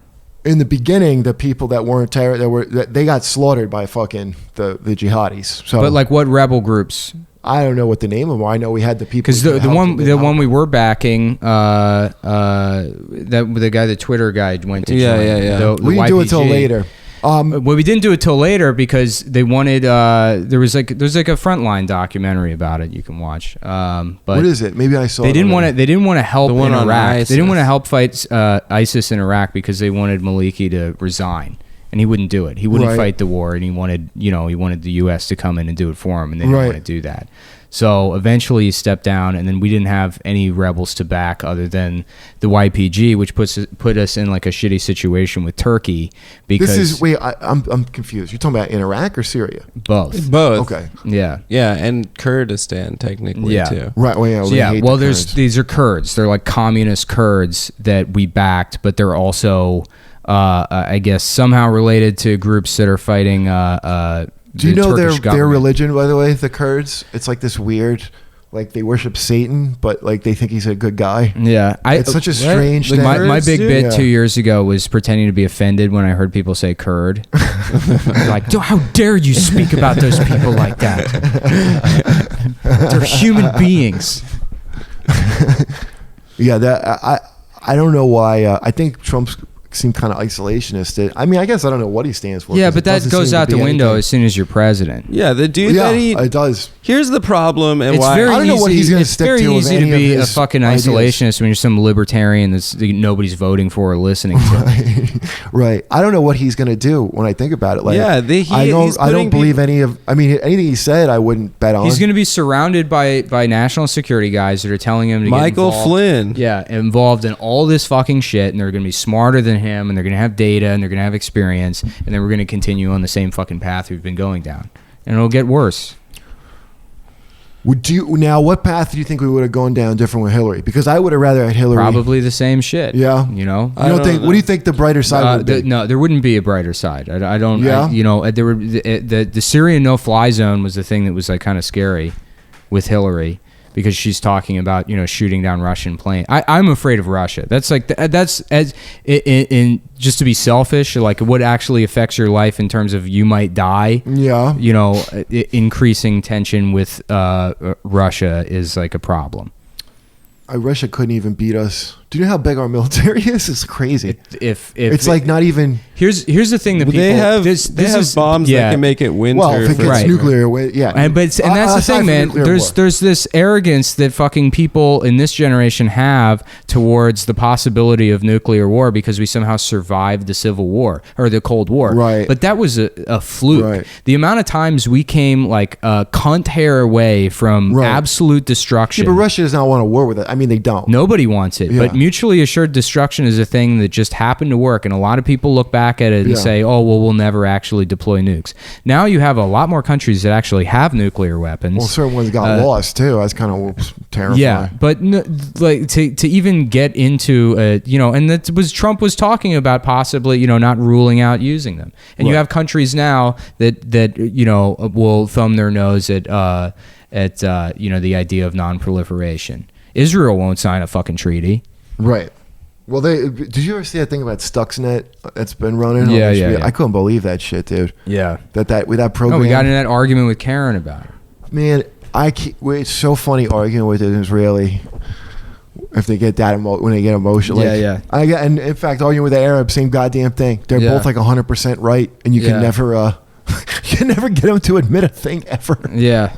In the beginning, the people that weren't they got slaughtered by fucking the jihadis. So, but like what rebel groups? I don't know what the name of them. I know we had the people because the one we were backing, that the guy, the Twitter guy went to. Yeah. We didn't do it till later. Well, we didn't do it till later because they wanted. There's like a Frontline documentary about it you can watch. But what is it? Maybe I saw. They didn't want to. They didn't want to help in Iraq. ISIS. They didn't want to help fight ISIS in Iraq because they wanted Maliki to resign, and he wouldn't do it. He wouldn't fight the war, and he wanted the U.S. to come in and do it for him, and they didn't want to do that. So eventually he stepped down, and then we didn't have any rebels to back other than the YPG, which put us in like a shitty situation with Turkey. Because I'm confused. You're talking about in Iraq or Syria? Both. Okay. Yeah. Yeah, and Kurdistan technically too. Right. Well, these are Kurds. They're like communist Kurds that we backed, but they're also, I guess, somehow related to groups that are fighting. Do you know their religion, by the way, the Kurds? It's like this weird, like they worship Satan, but like they think he's a good guy. Yeah. It's such a strange thing. My big bit 2 years ago was pretending to be offended when I heard people say Kurd. Like, how dare you speak about those people like that? They're human beings. Yeah, I don't know why. I think Trump's seem kind of isolationist. I mean, I guess I don't know what he stands for. Yeah, but that goes out the window as soon as you're president. Yeah, the dude it does. Here's the problem, and it's why I don't know what he's going to stick to. It's very easy to be a fucking isolationist ideas. when you're some libertarian that nobody's voting for or listening to. Right. I don't know what he's going to do when I think about it. Like, I don't believe anything he said I wouldn't bet on. He's going to be surrounded by national security guys that are telling him to Michael get involved. Flynn. Yeah, involved in all this fucking shit, and they're going to be smarter than him, and they're going to have data, and they're going to have experience, and then we're going to continue on the same fucking path we've been going down, and it'll get worse. What path do you think we would have gone down different with Hillary? Because I would have rather had Hillary. Probably the same shit. Yeah. You know? What do you think the brighter side would be? No, there wouldn't be a brighter side. I don't. Yeah. There were the Syrian no-fly zone was the thing that was like kind of scary with Hillary. Because she's talking about shooting down Russian planes. I'm afraid of Russia. That's like that's as in just to be selfish. Like what actually affects your life in terms of you might die. Yeah. Increasing tension with Russia is like a problem. Russia couldn't even beat us Do you know how big our military is? It's crazy. If it's like not even. Here's the thing that people they have bombs yeah. that can make it winter. Well, if it gets nuclear, yeah. And that's the thing, man. There's this arrogance that fucking people in this generation have towards the possibility of nuclear war because we somehow survived the Civil War or the Cold War. Right. But that was a fluke. Right. The amount of times we came like a cunt hair away from absolute destruction. Yeah, but Russia does not want a war with it. I mean, they don't. Nobody wants it. Yeah. But mutually assured destruction is a thing that just happened to work, and a lot of people look back at it and say, oh, well, we'll never actually deploy nukes. Now you have a lot more countries that actually have nuclear weapons. Well, certain ones got lost too. That's kind of terrifying. Yeah, but like to even get into and that was Trump was talking about possibly not ruling out using them, and you have countries now that will thumb their nose at the idea of non-proliferation. Israel won't sign a fucking treaty. Right. Well, did you ever see that thing about Stuxnet that's been running? Yeah. I couldn't believe that shit, dude. Yeah. With that program. No, we got in that argument with Karen about it. Man, it's so funny arguing with an Israeli if they get that when they get emotional. Yeah. And in fact, arguing with the Arabs, same goddamn thing. They're both like 100% right, and you can never you can never get them to admit a thing ever. Yeah.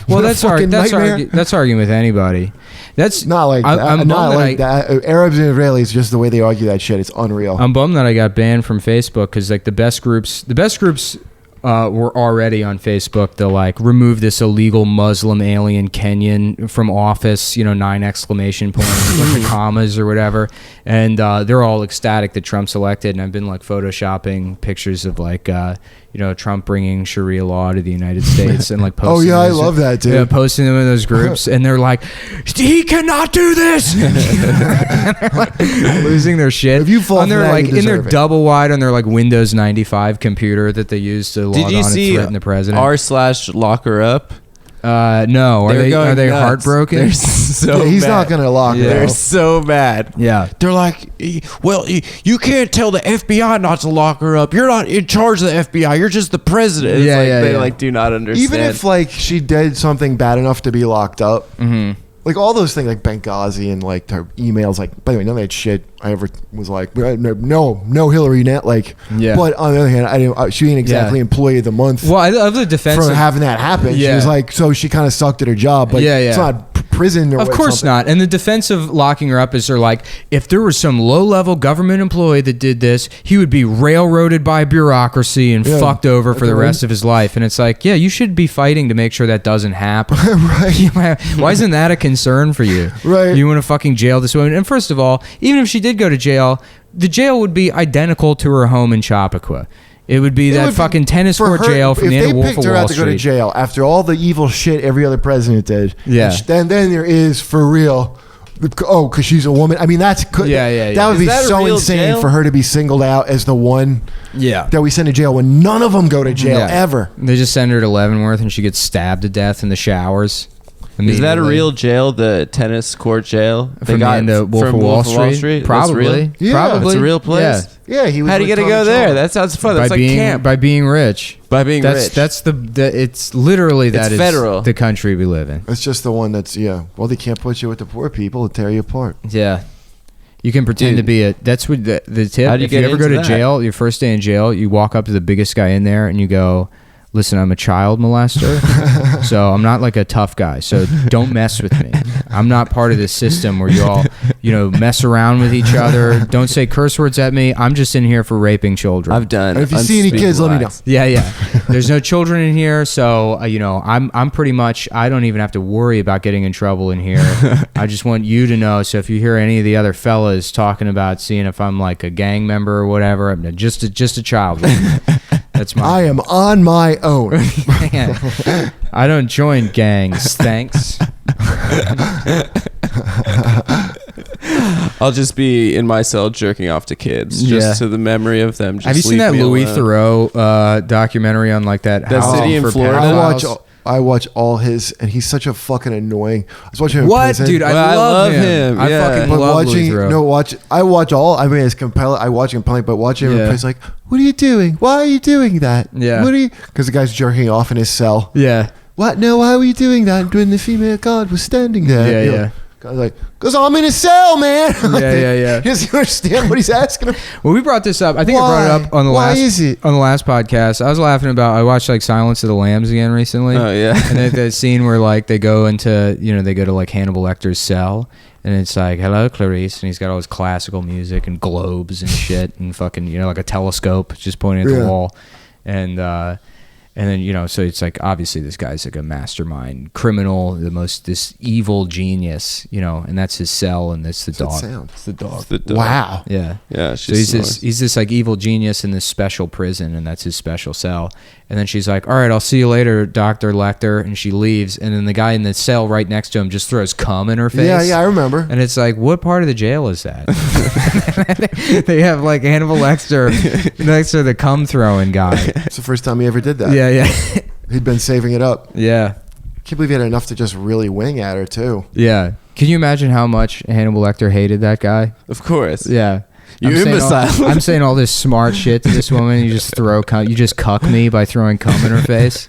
Well, that's arguing with anybody. That's not like that. I'm not like that. Arabs and Israelis, just the way they argue that shit, it's unreal. I'm bummed that I got banned from Facebook because like the best groups were already on Facebook. They'll like remove this illegal Muslim alien Kenyan from office. 9 exclamation points, like the commas or whatever, and they're all ecstatic that Trump's elected. And I've been like photoshopping pictures of like Trump bringing Sharia law to the United States and like posting. I love that, dude. Yeah, posting them in those groups, and they're like, he cannot do this. And they're like losing their shit. If you fall on their like in their double wide on their like Windows 95 computer that they use to log on and threaten the president. r/locker up? No. Are they nuts. Heartbroken? They're so he's mad. not gonna lock. They're so bad. Yeah. They're like, well, you can't tell the FBI not to lock her up. You're not in charge of the FBI. You're just the president. They like do not understand. Even if like she did something bad enough to be locked up. Mm-hmm. Like all those things, like Benghazi and like her emails. Like, by the way, none of that shit I ever was like, no Hillary net. Like, But on the other hand, she ain't exactly employee of the month. Well, I love the defense for having that happen. Yeah. She was like, so she kind of sucked at her job. But it's not prison or of course not. And the defense of locking her up is they're like, if there was some low-level government employee that did this, he would be railroaded by bureaucracy and fucked over for the rest of his life. And it's like, you should be fighting to make sure that doesn't happen. Right. Why isn't that a concern for you? Right. You want to fucking jail this woman. And first of all, even if she did go to jail, the jail would be identical to her home in Chappaqua. It would be that fucking tennis court jail from the end of Wolf of Wall Street. If they picked her out to go to jail after all the evil shit every other president did, then there is for real. Oh, because she's a woman. I mean, that would be so insane for her to be singled out as the one that we send to jail when none of them go to jail ever. They just send her to Leavenworth and she gets stabbed to death in the showers. Is that a real jail, the tennis court jail? From the end of Wolf of Wall Street? Probably. Probably. It's a real place? Yeah. He was. How do you get to go there? That sounds fun. That's like camp. By being rich. Rich. That's it's literally that is federal. The country we live in. It's just the one that's, well, they can't put you with the poor people to tear you apart. Yeah. You can pretend to be that's what the tip. If you ever go to jail, your first day in jail, you walk up to the biggest guy in there and you go, listen, I'm a child molester, so I'm not like a tough guy, so don't mess with me. I'm not part of this system where you all, mess around with each other. Don't say curse words at me. I'm just in here for raping children. I've done. And if you see any kids, let me know. Yeah. There's no children in here, so, I'm pretty much, I don't even have to worry about getting in trouble in here. I just want you to know, so if you hear any of the other fellas talking about seeing if I'm like a gang member or whatever, I'm just a child. I am on my own. I don't join gangs, thanks. I'll just be in my cell jerking off to kids, just to the memory of them. Just have you seen that Louis Theroux documentary on like that city in Florida? I watch all his, and he's such a fucking annoying. I was watching him in prison. Dude, I love him. I fucking love Louis Theroux. I watch all. I mean, it's compelling. I watch him compelling, but watching him in prison, like, what are you doing? Why are you doing that? Yeah. Because the guy's jerking off in his cell. Yeah. What? No, why were you doing that when the female guard was standing there? Yeah. Guy's like, because I'm in a cell, man. Yeah. He doesn't understand what he's asking him. Well, we brought this up. I think I brought it up on the last podcast. I was laughing about. I watched like Silence of the Lambs again recently. Oh yeah. And the scene where like they go to like Hannibal Lecter's cell, and it's like, "Hello, Clarice," and he's got all his classical music and globes and shit, and fucking like a telescope just pointing at the wall, and then so it's like obviously this guy's like a mastermind criminal, this evil genius, and that's his cell, and that's the dog. It's the dog. Wow. Yeah. Yeah. So he's this like evil genius in this special prison, and that's his special cell. And then she's like, "All right, I'll see you later, Dr. Lecter," and she leaves. And then the guy in the cell right next to him just throws cum in her face. Yeah, I remember. And it's like, what part of the jail is that? They have like Hannibal Lecter next to the cum throwing guy. It's the first time he ever did that. Yeah. He'd been saving it up. Yeah. Can't believe he had enough to just really wing at her too. Yeah. Can you imagine how much Hannibal Lecter hated that guy? Of course. Yeah. You imbecile. I'm saying all this smart shit to this woman. You just you just cuck me by throwing cum in her face.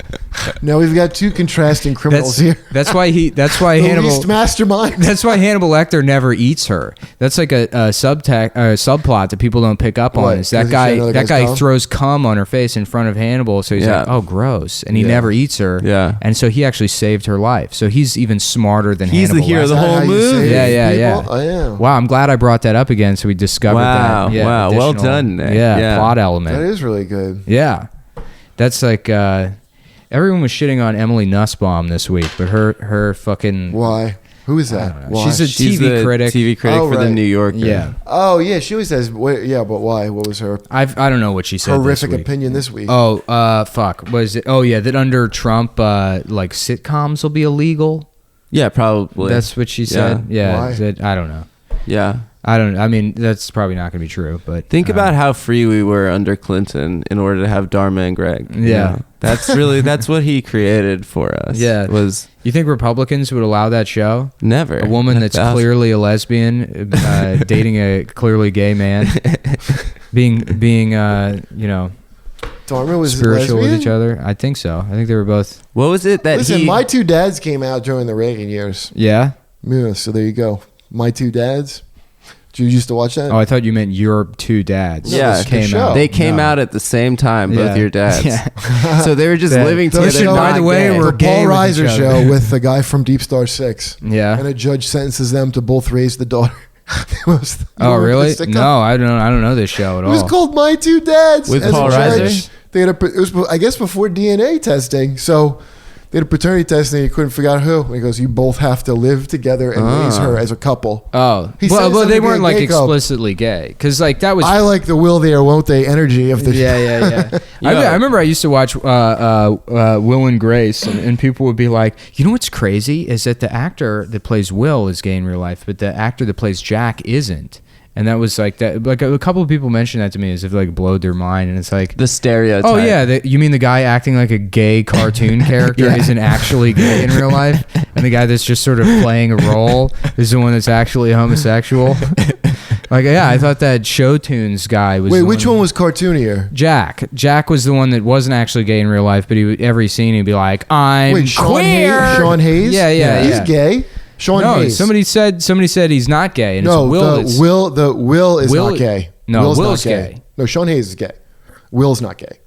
Now we've got two contrasting criminals here. That's why the Hannibal least mastermind. That's why Hannibal Lecter never eats her. That's like a subplot that people don't pick up on. Is that guy throws cum on her face in front of Hannibal, so he's like, "Oh, gross," and he never eats her. Yeah, and so he actually saved her life. So he's even smarter than He's Hannibal the hero of the Lecter. whole movie. Yeah. Oh yeah. Wow, I'm glad I brought that up again, so we discovered that. Yeah, wow, well done, Nick. Yeah, plot element. That is really good. Yeah, that's like everyone was shitting on Emily Nussbaum this week, but her fucking why? Who is that? Why? She's She's TV critic. TV critic for the New Yorker. Yeah. Oh yeah, she always says. Yeah, but why? What was her? I don't know what she said. Horrific opinion this week. Oh, fuck. Was it? Oh yeah, that under Trump, like sitcoms will be illegal. Yeah, probably. That's what she said. Yeah. Why? I don't know. Yeah. I mean, that's probably not going to be true, but think about how free we were under Clinton in order to have Dharma and Greg. Yeah. That's what he created for us. Yeah. You think Republicans would allow that show? Never. A woman that's clearly a lesbian, dating a clearly gay man, being Dharma was spiritual lesbian? with each other. I think so. I think they were both. What was it that Listen, My Two Dads came out during the Reagan years. Yeah? Yeah, so there you go. My Two Dads. Did you used to watch that? Oh, I thought you meant your two dads. Yeah, came out. They came out at the same time, both your dads. Yeah. So they were just living together. Show, by the way, the we're gay Paul with each Reiser other. show with the guy from Deep Star 6. Yeah. And a judge sentences them to both raise the daughter. Oh, really? No, I don't know this show at all. It was called My Two Dads. With as Paul a judge. Reiser? They had it was, I guess, before DNA testing. So they had a paternity test and he couldn't figure out who. And he goes, "You both have to live together and raise her as a couple." Oh, He said well, something they weren't in like gay code. explicitly gay, because like that was. I like the will they or won't they energy of the Yeah. I remember I used to watch Will and Grace, and people would be like, "You know what's crazy is that the actor that plays Will is gay in real life, but the actor that plays Jack isn't." And that was like that. Like a couple of people mentioned that to me as if like blowed their mind, and it's like the stereotype. Oh yeah, you mean the guy acting like a gay cartoon character isn't actually gay in real life, and the guy that's just sort of playing a role is the one that's actually homosexual. Like, yeah, I thought that Show Tunes guy was. Wait, which one was cartoonier? Jack. Jack was the one that wasn't actually gay in real life, but every scene he'd be like, "I'm queer." Sean Hayes. Yeah. He's gay. Sean Hayes. Somebody said he's not gay, and no, it's Will. Will is not gay. No, Will's gay. No, Sean Hayes is gay. Will's not gay.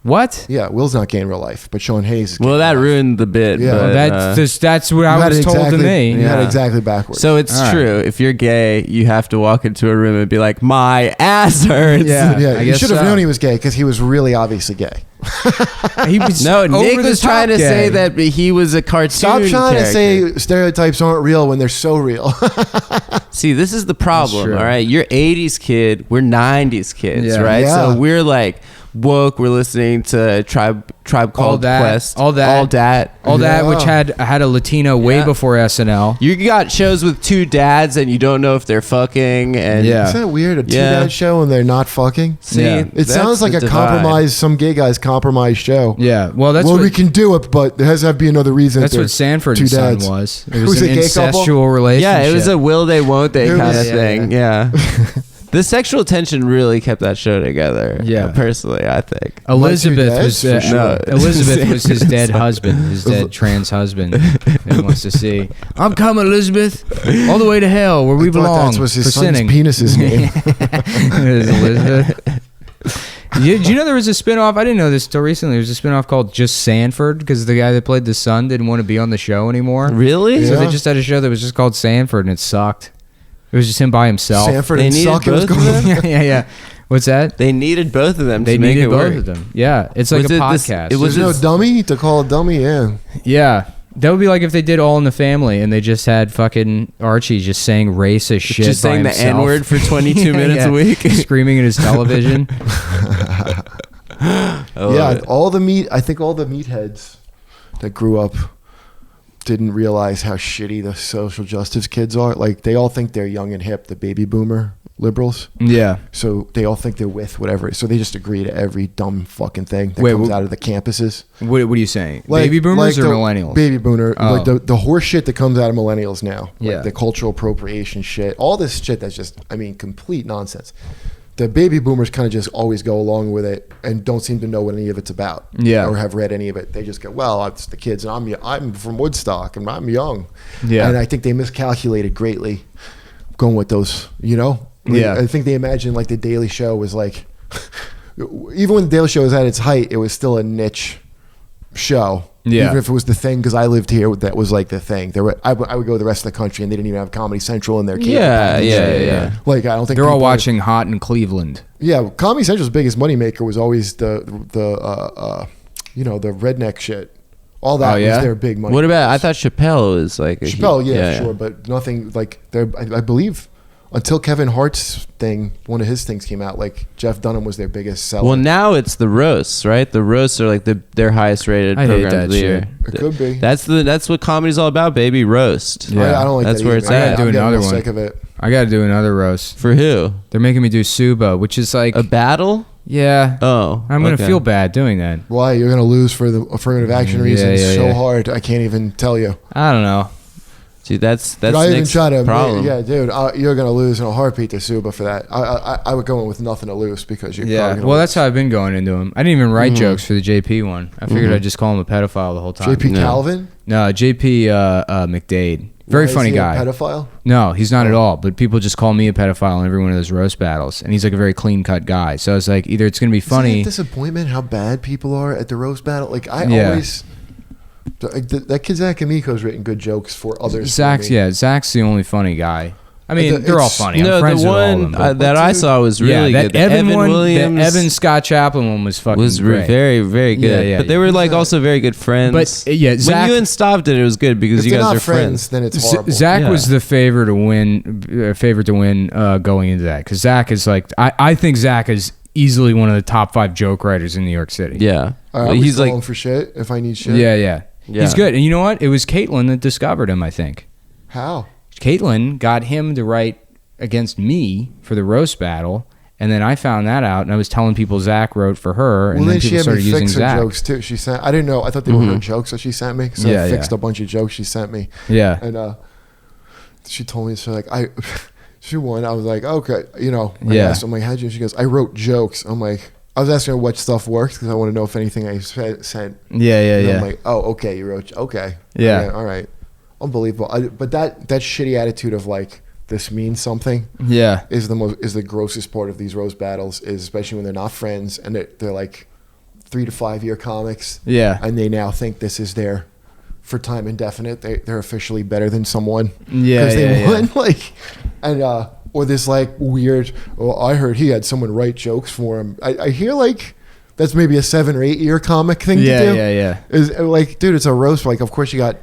What? Yeah, Will's not gay in real life, but Sean Hayes is gay. Well, that ruined the bit. Yeah. But, that's what I was told to me. You had it exactly backwards. So it's true. If you're gay, you have to walk into a room and be like, "My ass hurts." Yeah, I you guess should have so. known he was gay because he was really obviously gay. He was No, Nick over the was top trying to gay. say that he was a cartoon. Stop trying character. to say stereotypes aren't real when they're so real. See, this is the problem, true. all right? You're 80s kid, we're 90s kids, Yeah. right? Yeah. So we're like woke, we're listening to Tribe Called Quest. All that, Yeah. which had a Latino way Yeah. before SNL. You got shows with two dads and you don't know if they're fucking. And Yeah. Isn't that weird? A two-dad show and they're not fucking? See, Yeah. It that's sounds like the a divide. compromise, some gay guy's compromise show. Yeah, well, that's we what can do it, but there has to be another reason. that's that what Sanford two and Son dads. was. It It was was an a gay couple? incestual relationship. Yeah, it was a will they, won't they It kind was- of thing. Yeah. The sexual tension really kept that show together. Yeah. Personally, I think. Elizabeth was For sure. no, Elizabeth was his dead husband, his dead trans husband. He wants to see. I'm coming, Elizabeth, all the way to hell where we I thought belong. that was his for son's sinning. penis's name. It is Elizabeth. Did you know there was a spinoff? I didn't know this till recently. There was a spinoff called Just Sanford because the guy that played the son didn't want to be on the show anymore. Really? So Yeah. they just had a show that was just called Sanford, and it sucked. It was just him by himself. Sanford They and needed Suck. It was both of going. them? yeah. What's that? They needed both of them They to make needed it both work. of them. Yeah, it's like Was a it this- podcast. it was There's no just- dummy to call a dummy. Yeah. Yeah. That would be like if they did All in the Family and they just had fucking Archie just saying racist shit. Just by saying the himself. N-word for 22 Yeah, minutes a week. Screaming at his television. Yeah. All the meat. I think all the meatheads that grew up didn't realize how shitty the social justice kids are. Like they all think they're young and hip. The baby boomer liberals. Yeah. So they all think they're with whatever. So they just agree to every dumb fucking thing that Wait, comes wh- out of the campuses. What are you saying? Like- Baby boomers like or the millennials? Baby boomer. Oh. Like the horse shit that comes out of millennials now. Yeah. Like the cultural appropriation shit. All this shit that's just, I mean, complete nonsense. The baby boomers kind of just always go along with it and don't seem to know what any of it's about. Yeah. Or have read any of it. They just go, well, it's the kids and I'm from Woodstock and I'm young. Yeah. And I think they miscalculated greatly going with those, you know? Like, Yeah. I think they imagined like the Daily Show was like, even when the Daily Show was at its height, it was still a niche show. Yeah. Even if it was the thing, because I lived here, that was like the thing. I would go to the rest of the country, and they didn't even have Comedy Central in their cable Yeah, package. yeah. Like I don't think They're all people- watching Hot in Cleveland. Yeah, Comedy Central's biggest moneymaker was always the redneck shit. All that Oh, yeah? was their big money. What about? I thought Chappelle was like a Chappelle? huge- Yeah, sure, but nothing like there. I believe until Kevin Hart's thing, one of his things came out. Like Jeff Dunham was their biggest seller. Well, now it's the roasts, right? The roasts are like their highest rated I hate programs that of the year. It could be. That's what comedy's all about, baby. Roast. Yeah. I don't like That's that where either, it's man. at. I'm Do getting another real one. sick of it. I got to do another roast. For who? They're making me do Suba, which is like, A battle? yeah. Oh, I'm going to okay. feel bad doing that. Why you're gonna lose for the affirmative action Yeah, reasons yeah, so yeah. hard? I can't even tell you. I don't know. Dude, that's But I even Nick's try to. problem. Yeah, dude, you're gonna lose in a heartbeat to Suba for that. I would go in with nothing to lose because you're. Yeah. probably gonna Well, lose. that's how I've been going into him. I didn't even write jokes for the JP one. I figured I'd just call him a pedophile the whole time. JP No. Calvin. No, JP McDade. Very Why, is funny he guy. A pedophile. No, he's not at all. But people just call me a pedophile in every one of those roast battles, and he's like a very clean cut guy. So I was like, either it's gonna be Isn't funny. it a disappointment how bad people are at the roast battle? Like I Yeah. always. That kid Zach Amico's written good jokes for others. for Zach's me. Zach's the only funny guy. I mean, It's- they're all funny. I'm No, friends the with all of one them. but- that I saw was really that good. The Evan one, Williams the Evan Scott Chaplin one was fucking was great. very, very good. Yeah, yeah, but they yeah. were like also very good friends. But yeah, Zach, when you and Stav did it, it was good because If you they're guys not are friends. then it's horrible. Zach Yeah. was the favorite to win going into that because Zach is like I think Zach is easily one of the top 5 joke writers in New York City. Yeah, I he's call like him for shit if I need shit. Yeah. Yeah. He's good. And you know what? It was Caitlin that discovered him, I think. How? Caitlin got him to write against me for the roast battle, and then I found that out, and I was telling people Zach wrote for her, and Well, then then she people had started me using fix her Zach. jokes too. She sent. I didn't know. I thought they were her jokes that she sent me. So Yeah, I fixed yeah. a bunch of jokes she sent me. Yeah. And she told me, so like she won. I was like, okay, I Yeah. asked her, I'm like, how'd you? She goes, I wrote jokes. I'm like, I was asking her what stuff worked because I want to know if anything I sent. Yeah. And I'm like, oh, okay, you wrote, okay, Yeah. all right, unbelievable. But that shitty attitude of like this means something Yeah. is the grossest part of these roast battles. Is especially when they're not friends and they're like 3 to 5 year comics. Yeah. And they now think this is their for time indefinite. They're officially better than someone. Yeah, Because they yeah, won. Like, and or this like weird. Well, I heard he had someone write jokes for him. I hear like that's maybe a 7 or 8 year comic thing Yeah, to do. yeah. Is like, dude, it's a roast. Like, of course you got.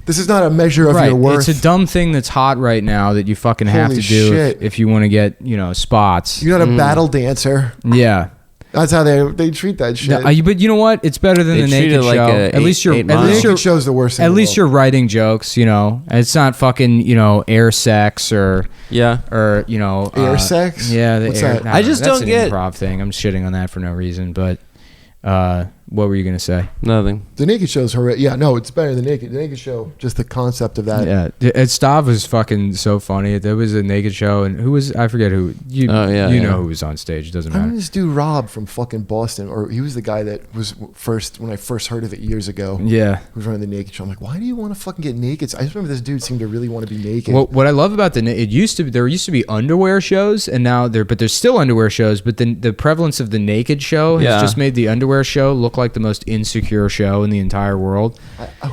This is not a measure of Right. your worth. It's a dumb thing that's hot right now that you fucking have Holy to do shit. if you want to get, spots. You're not a battle dancer. Yeah. That's how they treat that shit. No, but you know what? It's better than They the treat naked it like show. a At least you're eight at mile. least Naked you're show's the worst thing at in the least world. you're writing jokes, and it's not fucking, air sex or yeah. Air sex? Yeah, What's air, that? no, I just that's don't an get- improv thing. I'm shitting on that for no reason, but What were you gonna say? Nothing. The Naked Show's horrific. Yeah, no, it's better than Naked. The Naked Show, just the concept of that. Yeah, Stav was fucking so funny. There was a Naked Show, and who was, I forget who. You know who was on stage. It doesn't I matter. remember this dude Rob from fucking Boston, or he was the guy that was first when I first heard of it years ago. Yeah, who was running the Naked Show. I'm like, why do you want to fucking get naked? I just remember this dude seemed to really want to be naked. Well, what I love about there used to be underwear shows, and now there's still underwear shows, but the prevalence of the Naked Show has just made the underwear show look like the most insecure show in the entire world.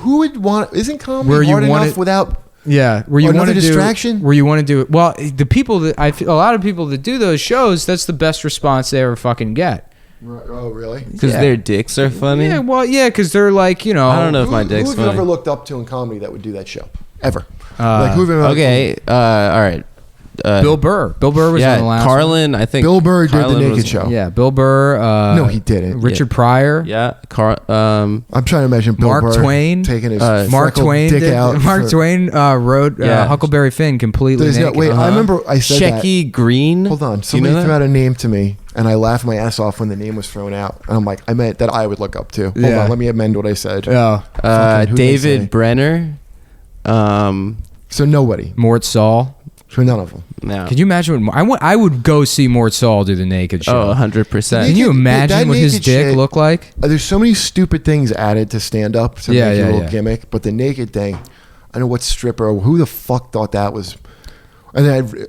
Who would want? Isn't comedy Where you hard want enough without? Yeah, where you want to distraction. Where you want to do it. Well, the people that a lot of people that do those shows, that's the best response they ever fucking get. Oh, really? Because their dicks are funny. Yeah, well, yeah, because they're like, you know. I don't know if my dick's who have funny. you ever looked up to in comedy that would do that show ever? Like who have you ever Okay, all right. Bill Burr. Bill Burr was on the last Carlin, I think. Bill Burr did Carlin the Naked was- Show. Yeah, Bill Burr. No, he didn't. Richard Pryor. Yeah, I'm trying to imagine Bill Mark Burr Twain. taking his Mark freckled Twain. dick out. Mark Twain wrote Huckleberry Finn completely There's no, naked. wait, I remember I said Shecky Green. Hold on, Do you somebody know threw that? out a name to me, and I laughed my ass off when the name was thrown out. And I'm like, I meant that I would look up to. Hold Yeah. on, let me amend what I said. Oh, Fucking who'd they say? David Brenner. So nobody. Mort Saul. So none of them. No. Could you imagine what I would go see Mort Saul do the Naked Show? Oh, 100%. Can you Naked- imagine that what his naked dick shit- looked like? There's so many stupid things added to stand up to Yeah, make it yeah, a little yeah. gimmick, but the naked thing, I don't know what stripper, who the fuck thought that was. And then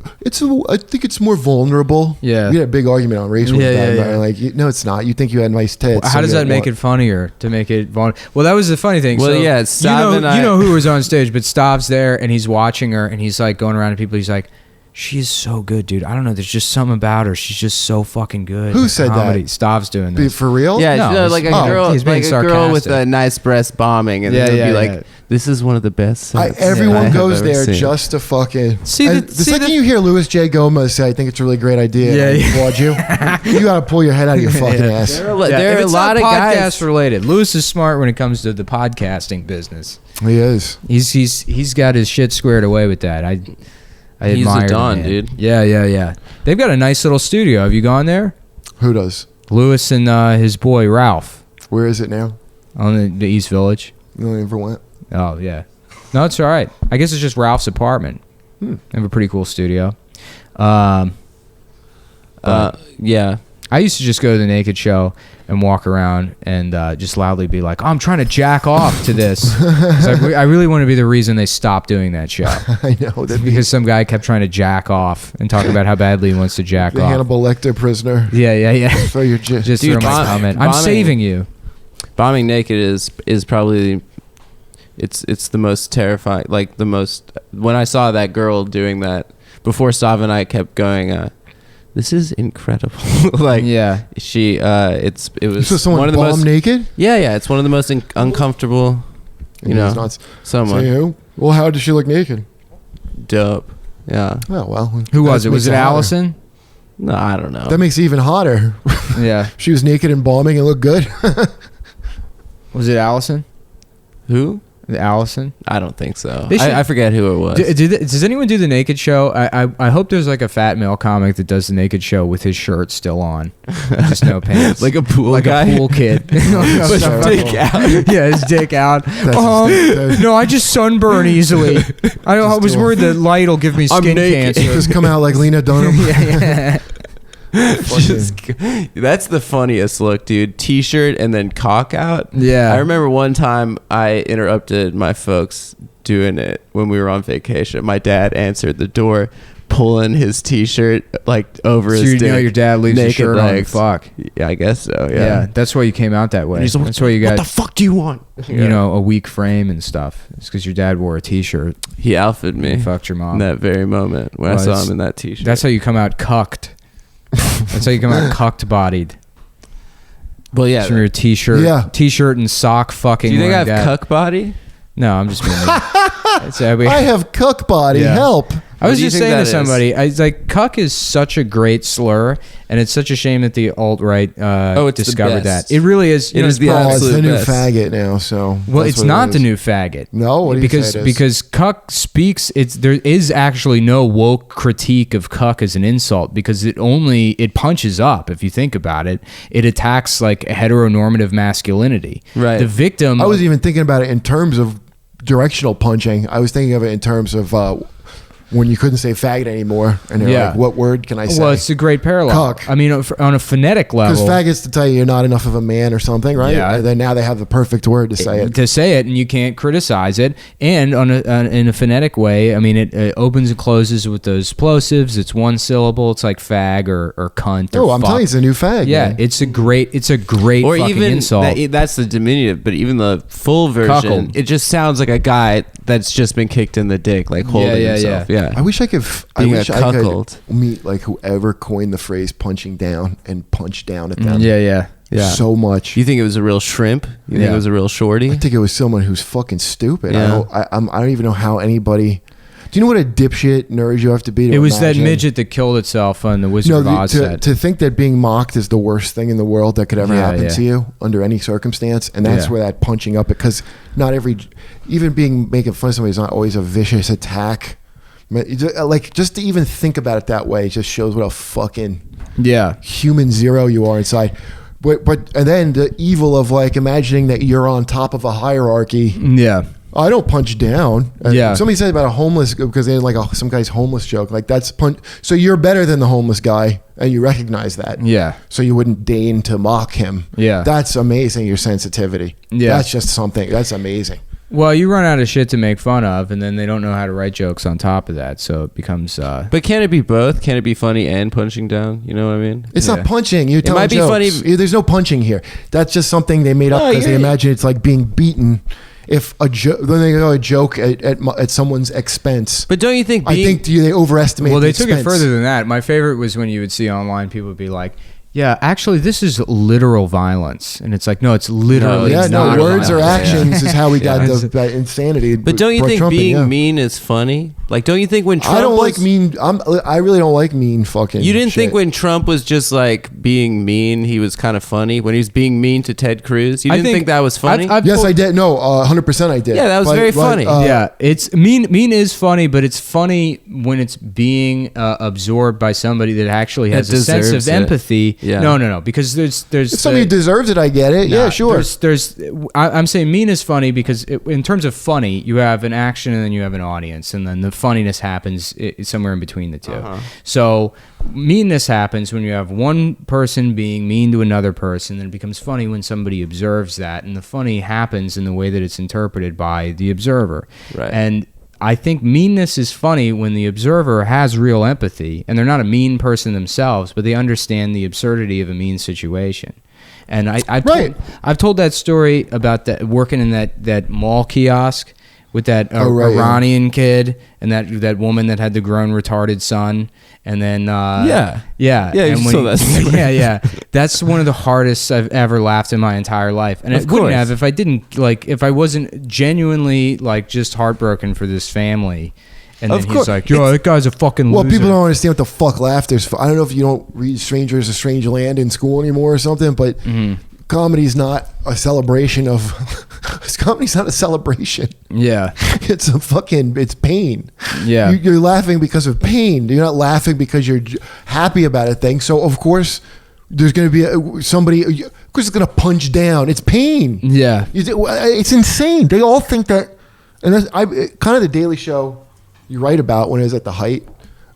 I think it's more vulnerable. Yeah. We had a big argument on race with Yeah, that. yeah, and yeah. Like, no, it's not. You think you had nice tits. How so does you that make want- it funnier to make it vulnerable? Well, that was the funny thing. Well, so, yeah, Stav and I- you know who was on stage, but Stav's there and he's watching her and he's like going around to people. He's like, she's so good, dude. I don't know. There's just something about her. She's just so fucking good. Who said that? Stav's doing Be this. For real? Yeah, No, you know, like a he's- girl, he's being like a girl with sarcastic. a nice breast bombing, and Yeah, then yeah, be like, yeah. "This is one of the best." sets I Everyone have goes ever there seen." just to fucking. See and the- the see second the- you hear Louis J. Gomez say, "I think it's a really great idea," Yeah, and I yeah. applaud you. You got to pull your head out of your fucking ass. There Yeah, are if a it's lot not of podcast guys. related. Lewis is smart when it comes to the podcasting business. He is. He's got his shit squared away with that. I He's a admire the don, man. dude. Yeah. They've got a nice little studio. Have you gone there? Who does? Lewis and his boy Ralph Where is it now? on the East Village. You only ever went. Oh yeah. No, it's all right. I guess it's just Ralph's apartment. They have a pretty cool studio. Yeah. I used to just go to the Naked Show and walk around and just loudly be like, "Oh, I'm trying to jack off to this." I really want to be the reason they stopped doing that show. I know that Because some guy kept trying to jack off and talk about how badly he wants to jack the off. Hannibal Lecter prisoner. Yeah. So you're just. Just Dude, throw my comment. I'm bombing- saving you. Bombing naked is probably it's the most terrifying. Like the most when I saw that girl doing that before Stav and I kept going. This is incredible. Like Yeah. she it was So someone one of the bomb most naked? yeah it's one of the most uncomfortable. You Yeah, it's know, not- someone So who? Well, how did she look naked? dope. Yeah. Oh well. Who was that it? Was makes it hotter. Allison? No, I don't know. That makes it even hotter. Yeah. She was naked and bombing and looked good. Was it Allison? Who? Allison? I don't think so. They should- I forget who it was. Does anyone do the Naked Show? I hope there's like a fat male comic that does the Naked Show with his shirt still on, just no pants, like a pool like guy. a pool kid. With his dick out. Yeah, his dick out. That's No, I just sunburn easily. I was worried the light will give me I'm skin naked. cancer. Just come out like Lena Dunham. yeah. Just, that's the funniest look, dude. T-shirt and then cock out. Yeah. I remember one time I interrupted my folks doing it when we were on vacation. My dad answered the door, pulling his T-shirt like over So his you dick. know your dad leaves his naked shirt legs. on. Fuck. Yeah, I guess so. Yeah. Yeah. That's why you came out that way. And he's like, That's why you what got the fuck do you want? you know a weak frame and stuff. It's because your dad wore a T-shirt. He alphaed me. He fucked your mom. in that very moment when Well, I saw it's- him in that T-shirt. That's how you come out cucked. That's how you come out cucked bodied. well, yeah. From your t-shirt, Yeah. t-shirt and sock fucking. Do you think I have like that. cuck body? No, I'm just being. I have cuck body. Help. I was just saying to somebody, I was like, cuck is such a great slur, and it's such a shame that the alt-right discovered that. It really is. It is the absolute best. New faggot now, so... Well, it's not the new faggot. No? What do you say it is? Because cuck speaks... There is actually no woke critique of cuck as an insult, because it punches up, if you think about it. It attacks, like, heteronormative masculinity. Right. The victim... I was even thinking about it in terms of directional punching. I was thinking of it in terms of... when you couldn't say faggot anymore, and they're like, what word can I say? Well, it's a great parallel. Cuck. I mean, on a phonetic level. Because faggot's to tell you you're not enough of a man or something, right? Yeah. And then now they have the perfect word to say it. To say it, and you can't criticize it. And in a phonetic way, I mean, it opens and closes with those plosives. It's one syllable. It's like fag or cunt. Oh, I'm telling you, it's a new fag. Yeah, man. it's a great or fucking even insult. That's the diminutive, but even the full version, Cuckold. it just sounds like a guy that's just been kicked in the dick, like holding himself. Yeah. I wish I could. I Being wish a I cuckold. could meet like whoever coined the phrase "punching down" and punch down at them. Yeah. So much. You think it was a real shrimp? You think it was a real shorty? I think it was someone who's fucking stupid. Yeah. I don't even know how anybody. Do you know what a dipshit nerd you have to be to It was imagine? that midget that killed itself on the Wizard of Oz set. To think that being mocked is the worst thing in the world that could ever happen to you under any circumstance, and that's where that punching up, because not every, even making fun of somebody is not always a vicious attack. Like, just to even think about it that way just shows what a fucking human zero you are inside. But and then the evil of like imagining that you're on top of a hierarchy. Yeah. I don't punch down. Yeah. Somebody said about a homeless, because they had like some guy's homeless joke. Like, that's punch. So you're better than the homeless guy, and you recognize that. Yeah. So you wouldn't deign to mock him. Yeah. That's amazing, your sensitivity. Yeah. That's just something. That's amazing. Well, you run out of shit to make fun of, and then they don't know how to write jokes on top of that, so it becomes... But can it be both? Can it be funny and punching down? You know what I mean? It's not punching. You're telling might be jokes. funny. There's no punching here. That's just something they made up because they imagine it's like being beaten. If a joke, then they go a joke at someone's expense. But don't you think I think they overestimate. Well, the they took it expense. further than that. My favorite was when you would see online people would be like, yeah, actually, this is literal violence. And it's like, no, it's literally not words or violence. actions is how we got that insanity. But don't you think being mean is funny? Like, don't you think when Trump I really don't like mean fucking You didn't shit. think when Trump was just like being mean, he was kind of funny? When he was being mean to Ted Cruz? You didn't think that was funny? Yes, I did. No, 100% I did. Yeah, that was very funny. Yeah, it's mean is funny, but it's funny when it's being absorbed by somebody that actually has a sense of empathy. Yeah. No, because there's if somebody deserves it, I get it. Yeah, sure. I'm saying mean is funny because in terms of funny, you have an action and then you have an audience, and then the funniness happens somewhere in between the two. So meanness happens when you have one person being mean to another person, and it becomes funny when somebody observes that, and the funny happens in the way that it's interpreted by the observer. Right. And I think meanness is funny when the observer has real empathy, and they're not a mean person themselves, but they understand the absurdity of a mean situation. And I've told that story about that working in that mall kiosk with that Iranian kid and that woman that had the grown retarded son, and then you told that story. yeah, that's one of the hardest I've ever laughed in my entire life, and it wouldn't have if I wasn't genuinely like just heartbroken for this family. And then he's like, yo, that guy's a fucking loser. Well, people don't understand what the fuck laughter's for. I don't know if you don't read Strangers a Strange Land in school anymore or something, but comedy's not a celebration of... comedy's not a celebration. Yeah. It's pain. Yeah. You're laughing because of pain. You're not laughing because you're happy about a thing. So, of course, there's going to be somebody... Of course, it's going to punch down. It's pain. Yeah. It's insane. They all think that... And that's, kind of the Daily Show... You write about when it was at the height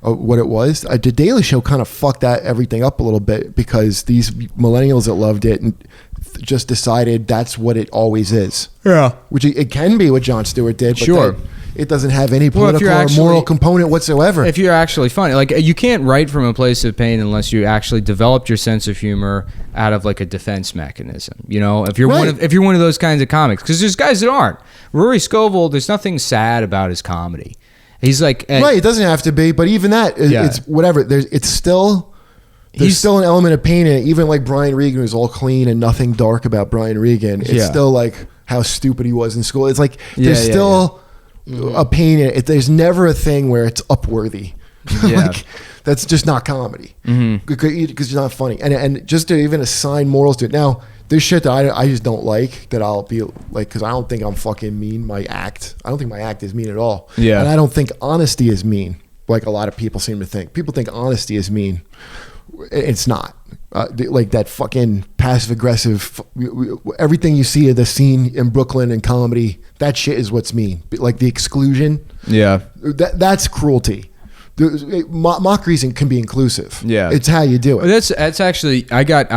of what it was. The Daily Show kind of fucked everything up a little bit because these millennials that loved it and just decided that's what it always is. Yeah. Which it can be what Jon Stewart did. But sure. It doesn't have any political or moral component whatsoever. If you're actually funny, like you can't write from a place of pain unless you actually developed your sense of humor out of like a defense mechanism. You know, if you're one of those kinds of comics, because there's guys that aren't. Rory Scovel, there's nothing sad about his comedy. He's like right. It doesn't have to be, but even that, it's whatever. There's still an element of pain in it. Even like Brian Regan, who's all clean and nothing dark about Brian Regan. It's still like how stupid he was in school. It's like there's still a pain in it. There's never a thing where it's upworthy. Yeah. Like, that's just not comedy because it's not funny. And just to even assign morals to it. Now, there's shit that I just don't like, that I'll be like, because I don't think I'm fucking mean. I don't think my act is mean at all. Yeah. And I don't think honesty is mean, like a lot of people seem to think. People think honesty is mean. It's not. Like that fucking passive aggressive, everything you see of the scene in Brooklyn and comedy, that shit is what's mean. Like the exclusion. Yeah. That's cruelty. Mockery can be inclusive. Yeah, it's how you do it. That's actually I got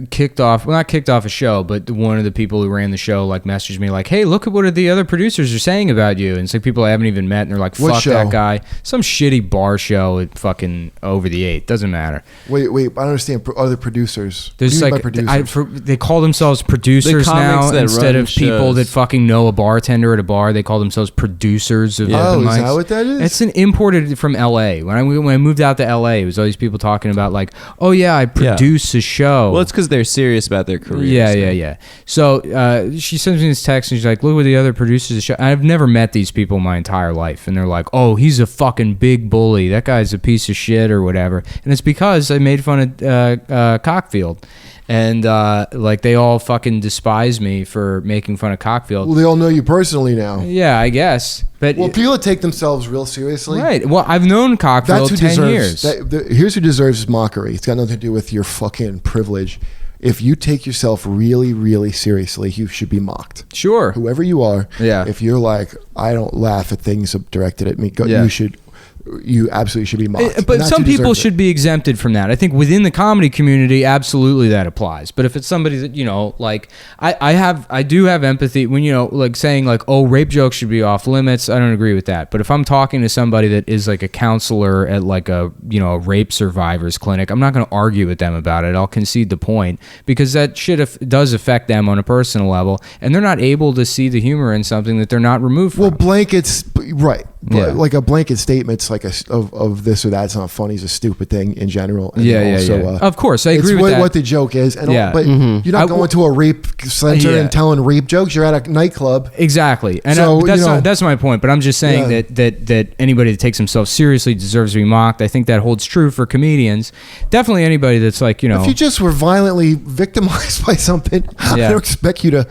kicked off. Well, not kicked off a show, but one of the people who ran the show like messaged me like, "Hey, look at what the other producers are saying about you." And it's like people I haven't even met, and they're like, "Fuck that guy." Some shitty bar show at fucking Over the 8. Doesn't matter. Wait, I don't understand. Other producers. There's like they call themselves producers now instead of people that fucking know a bartender at a bar. They call themselves producers of open mics. Is that what that is? It's an imported from LA. When I moved out to LA, it was all these people talking about like, oh yeah, I produce a show. Well, it's because they're serious about their career. Yeah. So she sends me this text and she's like, look what the other producers of the show. I've never met these people my entire life, and they're like, oh, he's a fucking big bully. That guy's a piece of shit or whatever. And it's because I made fun of Cockfield. And like they all fucking despise me for making fun of Cockfield. Well, they all know you personally now. Yeah, I guess. But people that take themselves real seriously. Right. Well, I've known Cockfield 10 years. Here's who deserves mockery. It's got nothing to do with your fucking privilege. If you take yourself really, really seriously, you should be mocked. Sure. Whoever you are. Yeah. If you're like, I don't laugh at things directed at me, you absolutely should be mocked. But some people should be exempted from that. I think within the comedy community, absolutely that applies. But if it's somebody that, like I do have empathy when, like saying like, oh, rape jokes should be off limits. I don't agree with that. But if I'm talking to somebody that is like a counselor at like a rape survivors clinic, I'm not going to argue with them about it. I'll concede the point because that shit does affect them on a personal level, and they're not able to see the humor in something that they're not removed from. Well, blankets, right. Yeah. Like a blanket statement's like of this or that's not funny is a stupid thing in general. And Yeah. Of course, I agree with that. What the joke is. And but you're not going to a rape center and telling rape jokes. You're at a nightclub. Exactly. And so, that's my point. But I'm just saying that anybody that takes themselves seriously deserves to be mocked. I think that holds true for comedians. Definitely anybody that's like, If you just were violently victimized by something, I don't expect you to...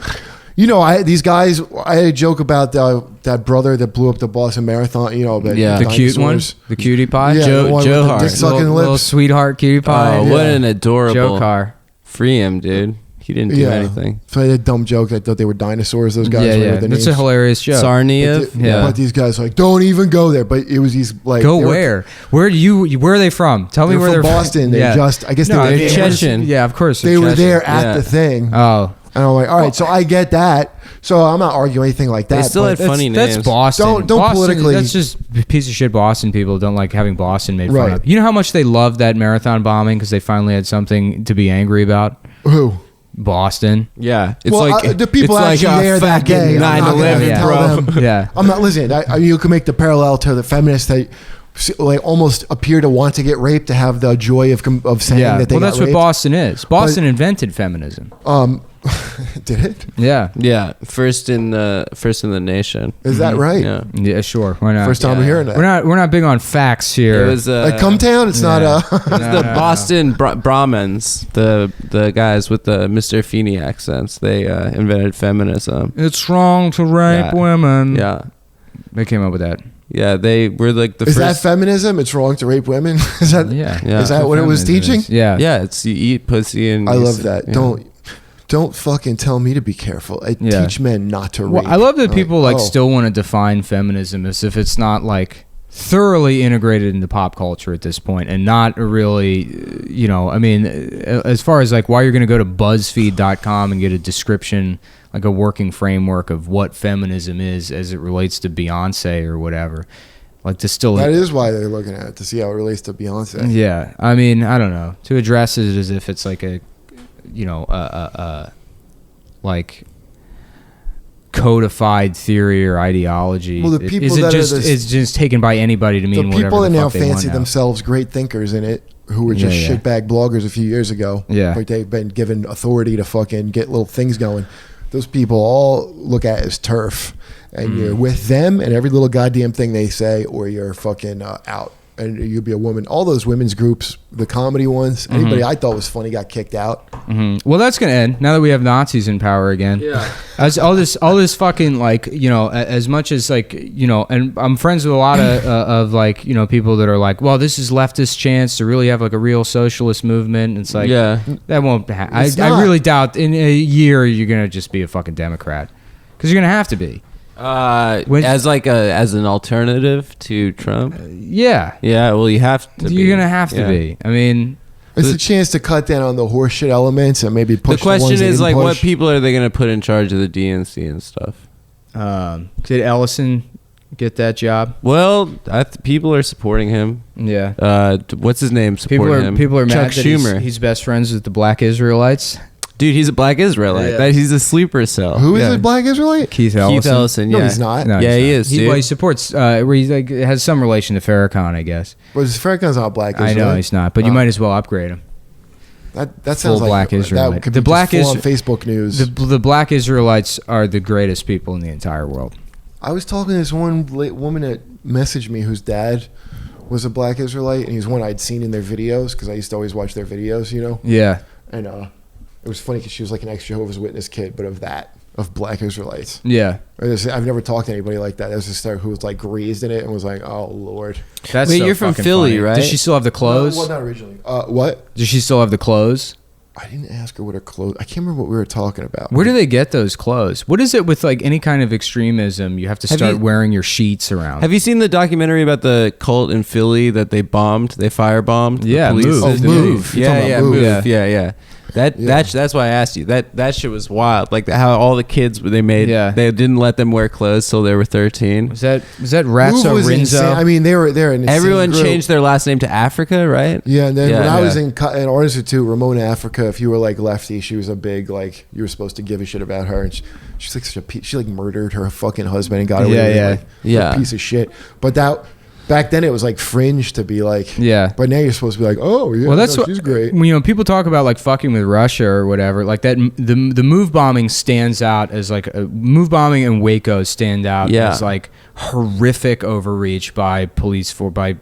these guys, I had a joke about that brother that blew up the Boston Marathon, the cute one, the cutie pie. Yeah, Joe Hart. Little sweetheart cutie pie. Oh, what an adorable. Joe Carr. Free him, dude. He didn't do anything. So I had a dumb joke. I thought they were dinosaurs, those guys. Yeah. That's a hilarious joke. Sarniev. But these guys were like, don't even go there. But it was these like... Go where? Where are they from? Tell me where they're from. Boston. They I guess they were Chechen. Yeah, of course. They were there at the thing. Oh. And I'm like, all right, so I get that. So I'm not arguing anything like that. They still had funny names. That's Boston. Don't Boston, politically. That's just piece of shit Boston people don't like having Boston made fun of. You know how much they loved that marathon bombing because they finally had something to be angry about? Who? Boston. Yeah. It's the people it's actually there that day. 9/11, bro. Yeah. I'm not listening. You can make the parallel to the feminists that like almost appear to want to get raped to have the joy of saying that they got that's raped. What Boston is. Boston invented feminism. Did it? Yeah. First in the nation. Is that right? Yeah, sure. Why not? First time I'm hearing that. We're not big on facts here. It was like Cumtown. It's not the Boston Brahmins, the guys with the Mr. Feeney accents. They invented feminism. It's wrong to rape women. Yeah, they came up with that. Yeah, they were like the first. Is that feminism? It's wrong to rape women. Is that? Yeah. Is that what it was teaching? Yeah. It's you eat pussy and. I love that. Yeah. Don't fucking tell me to be careful. I teach men not to rape. Well, I love that people still want to define feminism as if it's not like thoroughly integrated into pop culture at this point and not really, I mean, as far as like why you're going to go to BuzzFeed.com and get a description, like a working framework of what feminism is as it relates to Beyonce or whatever. Like to still. That is why they're looking at it, to see how it relates to Beyonce. Yeah. I mean, I don't know. To address it as if it's like a, like codified theory or ideology. Well, the people is just taken by anybody to mean whatever the fuck they want. The people that now fancy themselves great thinkers in it, who were just shitbag bloggers a few years ago. Yeah, but they've been given authority to fucking get little things going. Those people all look at it as turf, and you're with them and every little goddamn thing they say, or you're fucking out. And you'll be a woman. All those women's groups, the comedy ones, anybody I thought was funny got kicked out. Well, that's gonna end now that we have Nazis in power again. Yeah. As all this fucking like, you know, as much as like, you know, and I'm friends with a lot of like, you know, people that are like, well, this is leftist chance to really have like a real socialist movement. And it's like, that won't happen. I really doubt in a year you're gonna just be a fucking Democrat, because you're gonna have to be. As an alternative to Trump. Yeah. Well, you have to. You're gonna have to be. I mean, it's a chance to cut down on the horseshit elements and maybe push. The question ones is they like, didn't what push. people are they gonna put in charge of the DNC and stuff? Did Ellison get that job? Well, people are supporting him. Yeah. What's his name? Supporting him. People are Chuck mad that Schumer. he's best friends with the Black Israelites. Dude, he's a black Israelite. Yeah. He's a sleeper cell. Who is a black Israelite? Keith Ellison. Keith Ellison. No, Yeah, he's not. No, yeah, he's he not. is. Dude. He supports. Where he's like has some relation to Farrakhan, I guess. But Farrakhan's not black I Israelite. know he's not, but you might as well upgrade him. That sounds like black Israelite. that could The be black just full on is- Facebook news. The Black Israelites are the greatest people in the entire world. I was talking to this one woman that messaged me whose dad was a black Israelite, and he's one I'd seen in their videos because I used to always watch their videos, you know. Yeah. And it was funny because she was like an ex-Jehovah's Witness kid, but of black Israelites. Yeah. I've never talked to anybody like that. There was this guy who was like raised in it and was like, oh Lord. That's Wait, so you're from fucking Philly, funny. right? Does she still have the clothes? Well, not originally. What? Does she still have the clothes? I didn't ask her what her clothes. I can't remember what we were talking about. Where do they get those clothes? What is it with like any kind of extremism? You have to start wearing your sheets around. Have you seen the documentary about the cult in Philly that they bombed? They firebombed. Yeah, the police. Move. Move. You're talking about Move. Yeah. That's why I asked you. That shit was wild. Like how all the kids they made. Yeah. They didn't let them wear clothes till they were 13. Was that Move Ratso was insane. Rinzo? I mean, they're an insane Everyone group. changed their last name to Africa, right? Yeah, and then Yeah, when I yeah. was in Art Institute, Ramona Africa, if you were like lefty, she was a big like you were supposed to give a shit about her, and she's like such a she like murdered her fucking husband and got away with it, like, Yeah. a piece of shit. But that back then it was like fringe to be like, Yeah. But now you're supposed to be like, oh yeah, Well, that's no, what she's great. You know, people talk about like fucking with Russia or whatever. Like that, the move bombing stands out as like a move bombing and Waco stand out as like horrific overreach by police like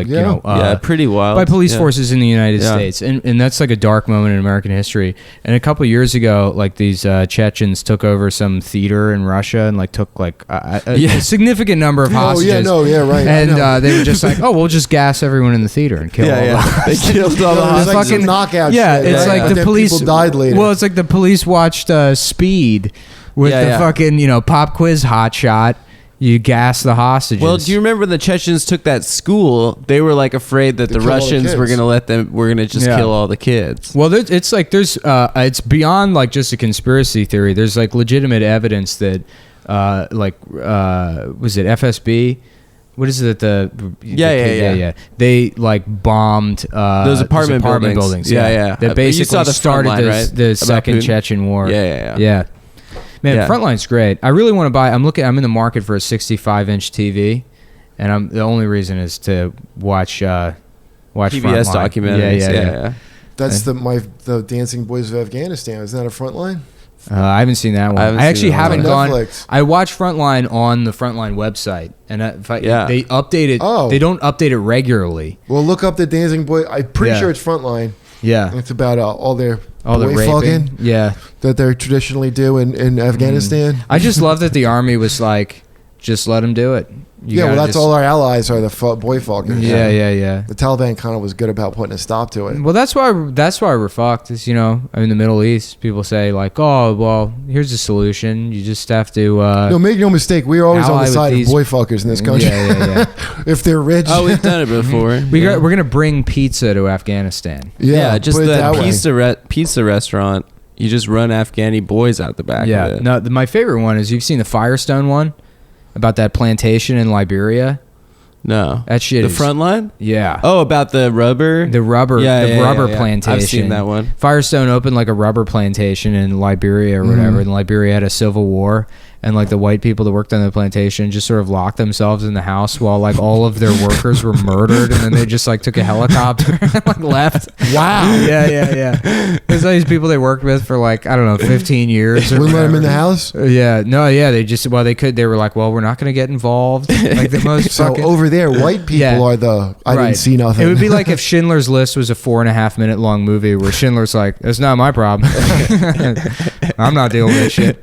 you know pretty wild by police forces in the United States, and that's like a dark moment in American history. And a couple of years ago, like these Chechens took over some theater in Russia and like took like a significant number of hostages. Right. And they were just like, oh, we'll just gas everyone in the theater and kill all the They killed all the It was hostages. like some knockout yeah, shit, it's right? like But the then police people died later. Well, it's like the police watched Speed with the fucking, you know, pop quiz hot shot. You gas the hostages. Well, do you remember the Chechens took that school? They were like afraid that the kill all the Russians were kids. We're gonna just kill all the kids. Well, it's like there's it's beyond like just a conspiracy theory. There's like legitimate evidence that was it FSB? What is it? Yeah. They like bombed those apartment buildings. Yeah. That basically You saw the started Frontline, right? the About second Putin? Chechen war. Yeah. Man, Yeah. Frontline's great. I really want to buy. I'm in the market for a 65-inch TV, and the only reason is to watch PBS Frontline. documentaries. Yeah. That's the Dancing Boys of Afghanistan. Isn't that a Frontline? I haven't seen that one. haven't I seen actually that one. haven't On gone. Netflix. I watched Frontline on the Frontline website, and they update it. Oh. They don't update it regularly. Well, look up the Dancing Boy. I'm pretty Yeah. sure it's Frontline. Yeah, It's about all their all the boy raping. fucking Yeah, that they traditionally do in Afghanistan. I just love that the army was like, just let them do it. You Yeah, well, gotta that's just- all our allies are the boy fuckers. Yeah. The Taliban kind of was good about putting a stop to it. Well, that's why we're fucked. Is, you know, in the Middle East, people say like, oh, well, here's a solution. You just have to. No, make no mistake. We are always on ally the with side of these- boy fuckers in this country. Yeah. If they're rich. Oh, we've done it before. We're gonna bring pizza to Afghanistan. Yeah, just put it that way. the pizza restaurant. You just run Afghani boys out the back of Yeah. it. No, my favorite one is you've seen the Firestone one about that plantation in Liberia. No. That shit The is front line? Yeah. Oh, about the rubber? The rubber Yeah. plantation. I've seen that one. Firestone opened like a rubber plantation in Liberia or whatever, and Liberia had a civil war, and like the white people that worked on the plantation just sort of locked themselves in the house while like all of their workers were murdered, and then they just like took a helicopter and like left. Wow. Yeah. There's all these people they worked with for like, I don't know, 15 years. Wouldn't let them in the house? They just, well, they could, they were like, well, we're not going to get involved. Like the most So fucking, over there, white people are the, I didn't see nothing. It would be like if Schindler's List was a 4.5 minute long movie where Schindler's like, it's not my problem. I'm not dealing with this shit.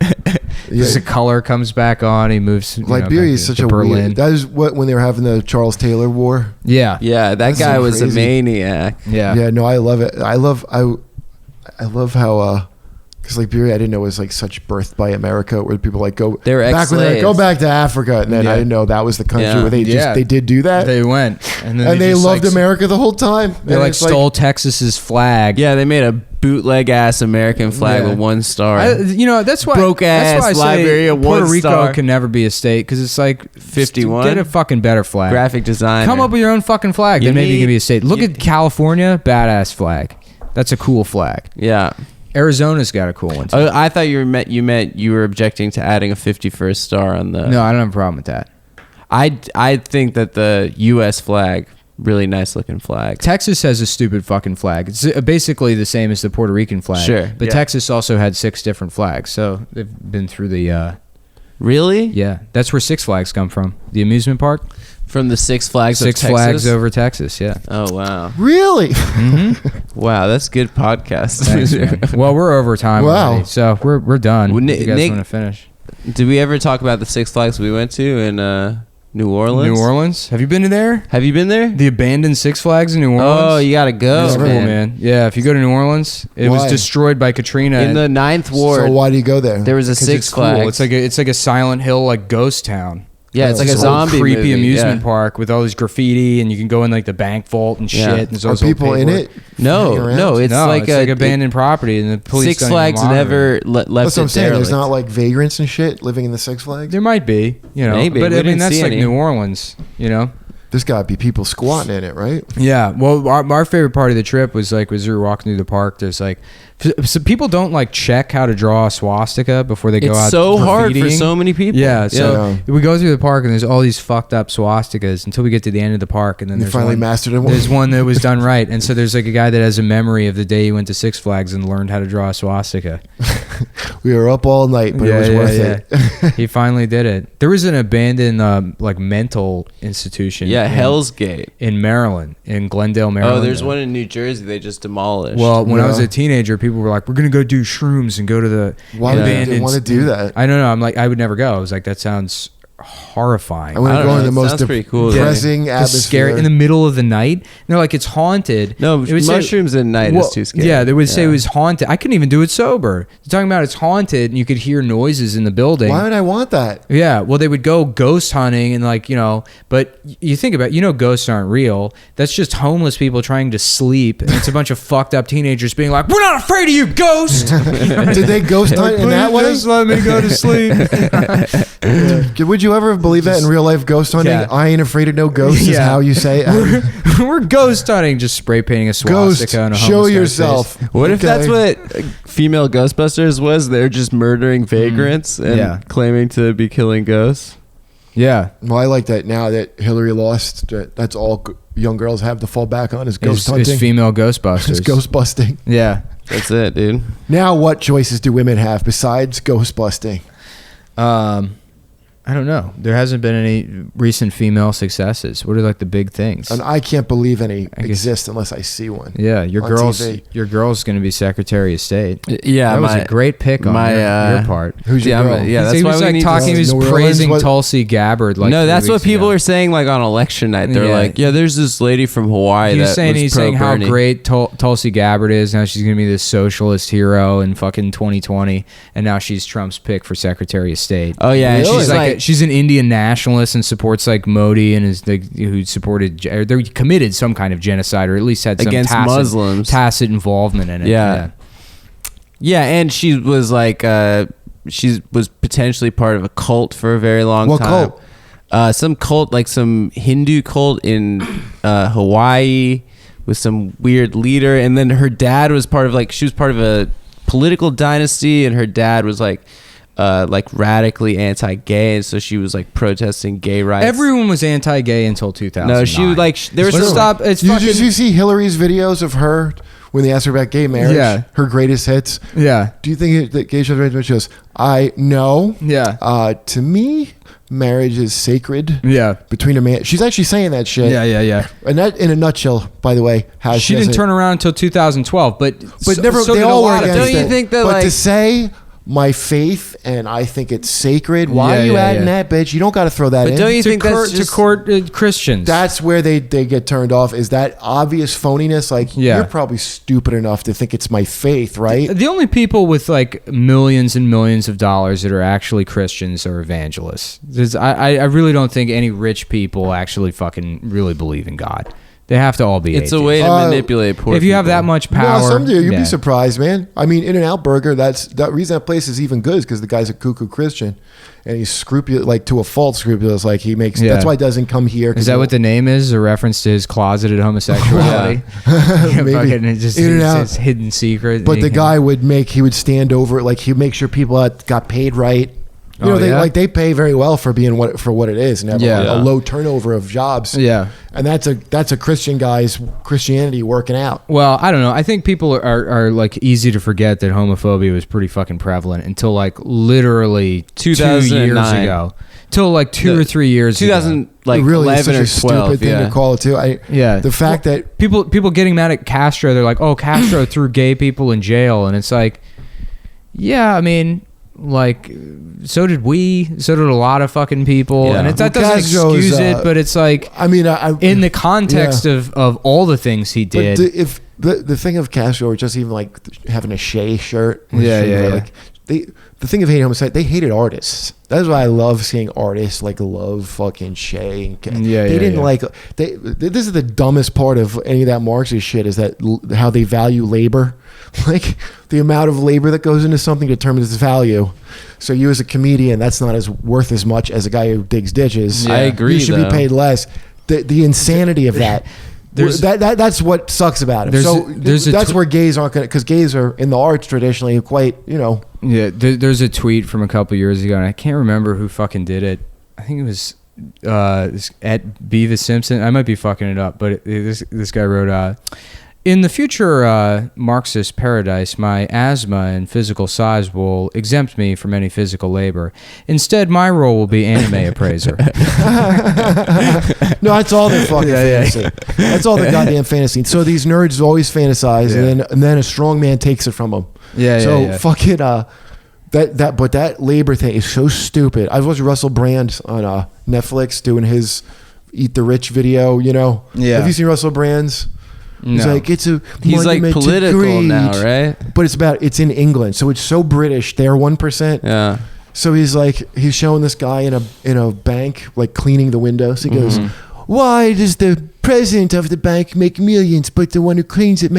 Just the color comes back on. He moves. Liberia is such a Berlin. weird. That is what when they were having the Charles Taylor War. Yeah. That That's guy so was crazy. a maniac. Yeah. No, I love it. I love how because Liberia I didn't know was like such birthed by America where people like go They were back when they ex-slaves. go back to Africa, and then I didn't know that was the country where they they did do that. They went and then they just, loved like, America the whole time. They And like it's stole Texas's flag. Yeah, they made a bootleg ass American flag with 1 star. That's why Broke that's why I ass say Liberia, Puerto 1 Rico star. can never be a state because it's like 51? Get a fucking better flag. Graphic design. Come up with your own fucking flag. You Then maybe you need- can be a state. Look at California, badass flag. That's a cool flag. Yeah. Arizona's got a cool one too. Oh, I thought you meant you were objecting to adding a 51st star on the. No, I don't have a problem with that. I think that the U.S. flag, really nice looking flag. Texas has a stupid fucking flag. It's basically the same as the Puerto Rican flag. Sure, But yeah. Texas also had 6 different flags. So they've been through the... Really? yeah, that's where Six Flags come from. The amusement park. From the Six Flags Six of Texas? Flags over Texas, yeah. Oh, wow. Really? Wow, that's good podcast. Thanks, man. Well, we're over time Wow. already, so we're done. Well, you guys Nick- want to finish? Did we ever talk about the Six Flags we went to in New Orleans? New Orleans? Have you been to there? Have you been there? The abandoned Six Flags in New Orleans? Oh, you gotta go, It's cool, man. man. Yeah, if you go to New Orleans, it was Why? destroyed by Katrina. In the 9th Ward, So why do you go there? there was a 'cause Six it's cool. Flags. It's like a Silent Hill like ghost town. Yeah, it's like a This whole zombie creepy movie, amusement yeah. park with all this graffiti, and you can go in like the bank vault and shit. Yeah. And there's Are all this old people in paperwork. it? No, hanging around? no, it's like a abandoned property, and the police Six don't even Flags monitor never it. left That's what I'm it saying. There's derelict. not like vagrants and shit living in the Six Flags. There might be, Maybe. but We I mean didn't that's see like any. New Orleans, There's got to be people squatting in it, right? Yeah. Well, our favorite part of the trip was like as we were walking through the park. There's like, so people don't like check how to draw a swastika before they go out. It's so hard for graffitiing. so many people. Yeah, so Yeah. we go through the park and there's all these fucked up swastikas until we get to the end of the park, and then You there's finally one, mastered it. there's one that was done right, and so there's like a guy that has a memory of the day he went to Six Flags and learned how to draw a swastika. We were up all night, but it was worth it. He finally did it. There was an abandoned like mental institution. Yeah, in, Hell's Gate. in Maryland, in Glendale, Maryland. Oh, there's one in New Jersey they just demolished. Well, when I was Yeah. a teenager, people were like, "We're gonna go do shrooms and go to the Why would abandoned." they want to do that? I don't know. I'm like, I would never go. I was like, that sounds horrifying. I want I to don't go know, in the it most sounds pretty cool, depressing Just scary atmosphere. in the middle of the night. And they're like, it's haunted. no, It would say- mushrooms at night Well, is too scary. Yeah, they would say it was haunted. I couldn't even do it sober. They're talking about it's haunted, and you could hear noises in the building. Why would I want that? Yeah, well, they would go ghost hunting and like, but you think about it, ghosts aren't real. That's just homeless people trying to sleep. And it's a bunch of fucked up teenagers being like, "We're not afraid of you, ghost." Did they ghost hunt in that way? Just let me go to sleep. Would you ever believe that in real life ghost hunting? Yeah. I ain't afraid of no ghosts is Yeah. how you say it. We're ghost hunting, just spray painting a Ghost, swastika on a show homeless guy's yourself. face. What if Okay. that's what female Ghostbusters was? They're just murdering vagrants and Yeah. claiming to be killing ghosts. Yeah, Well, I like that now that Hillary lost. That's all young girls have to fall back on is ghost is hunting. female Ghostbusters. It's ghost busting. Yeah. That's it, dude. Now, what choices do women have besides ghost busting? I don't know. There hasn't been any recent female successes. What are like the big things? And I can't believe any I guess- exist unless I see one. Yeah, your on girl's TV. going to be Secretary of State. Yeah, That was a great pick on your part. Who's your girl? Yeah, that's he why was we like need talking. He to. was New Orleans, praising what- Tulsi Gabbard. Like No, 3 that's what weeks people ago. are saying. Like on election night, they're Yeah. like, "Yeah, there's this lady from Hawaii He was that saying was he's saying how pro-Bernie." great Tulsi Gabbard is. Now she's going to be this socialist hero in fucking 2020, and now she's Trump's pick for Secretary of State. Oh yeah, and Really? she's like, she's an Indian nationalist and supports like Modi and is like who supported or they committed some kind of genocide or at least had some Against Muslims. tacit involvement in it. yeah, and she was like, she was potentially part of a cult for a very long What time. cult? Some cult, like some Hindu cult in Hawaii, with some weird leader, and then her dad was part of she was part of a political dynasty, and her dad was like like radically anti-gay, and so she was like protesting gay rights. Everyone was anti-gay until 2000. No, she was like there was stop. It's did you see Hillary's videos of her when they asked her about gay marriage? Yeah. Her greatest hits. Yeah. Do you think that gay marriage? She goes, I know. Yeah. To me, marriage is sacred. Yeah. Between a man. She's actually saying that shit. Yeah. And that, in a nutshell, by the way, how she didn't turn around until 2012, but never. So they did all a were lot of against Don't you it. think that, But like- to say my faith and I think it's sacred. Why Yeah, are you yeah, adding yeah. that, bitch? You don't got to throw that But in. don't you to think that's to just court Christians. That's where they get turned off. Is that obvious phoniness? Like, Yeah. you're probably stupid enough to think it's my faith, right? The only people with like millions and millions of dollars that are actually Christians are evangelists. I really don't think any rich people actually fucking really believe in God. They have to all be it's a atheists. way to manipulate poor If you have people. that much power, No, some do. You'd yeah. be surprised, man. I mean, In-N-Out Burger. That reason that place is even good is because the guy's a cuckoo Christian, and he's scrupulous, like to a fault scrupulous. Like he makes. Yeah. That's why he doesn't come here. Is that what the name is? A reference to his closeted homosexuality? Maybe. Fucking just In-N-Out. his hidden secret. But the guy he would stand over, like he'd make sure people got paid right. You know, they pay very well for being what it is, and have a low turnover of jobs. Yeah. And that's a Christian guy's Christianity working out. Well, I don't know. I think people are like easy to forget that homophobia was pretty fucking prevalent until like literally 2 years 2009. ago. Till like 2 or 3 years ago. 2000, like It really is 11 such or a 12. stupid thing to call it too. The fact that People getting mad at Castro, they're like, "Oh, Castro threw gay people in jail," and it's like, yeah, I mean, like, so did we. So did a lot of fucking people, Yeah. and that doesn't Castro is, excuse it, but it's like, I mean, in the context of all the things he did. But if the thing of Castro, or just even like having a Shea shirt, Yeah. like the thing of hating homosexuality, they hated artists. That's why I love seeing artists like love fucking Shea. And they didn't like. This is the dumbest part of any of that Marxist shit is that how they value labor, like the amount of labor that goes into something determines its value. So you as a comedian, that's not as worth as much as a guy who digs ditches. I agree. You should be paid less. The insanity of that. That's what sucks about it. That's where gays aren't gonna, because gays are in the arts traditionally quite, Yeah, there's a tweet from a couple years ago, and I can't remember who fucking did it. I think it was at Beavis Simpson. I might be fucking it up, but this guy wrote, in the future Marxist paradise, my asthma and physical size will exempt me from any physical labor. Instead, my role will be anime appraiser. No, that's all their fucking fantasy. That's all the goddamn fantasy. So these nerds always fantasize, and then a strong man takes it from them. Fucking but that labor thing is so stupid. I was watching Russell Brand on Netflix doing his Eat the Rich video. Yeah. Have you seen Russell Brand's? He's No. like, it's a He's like monument to political greed. now, right? But it's in England, so it's so British. They're 1%. Yeah. So he's showing this guy in a bank like cleaning the windows. He goes, "Why does the president of the bank make millions, but the one who cleans it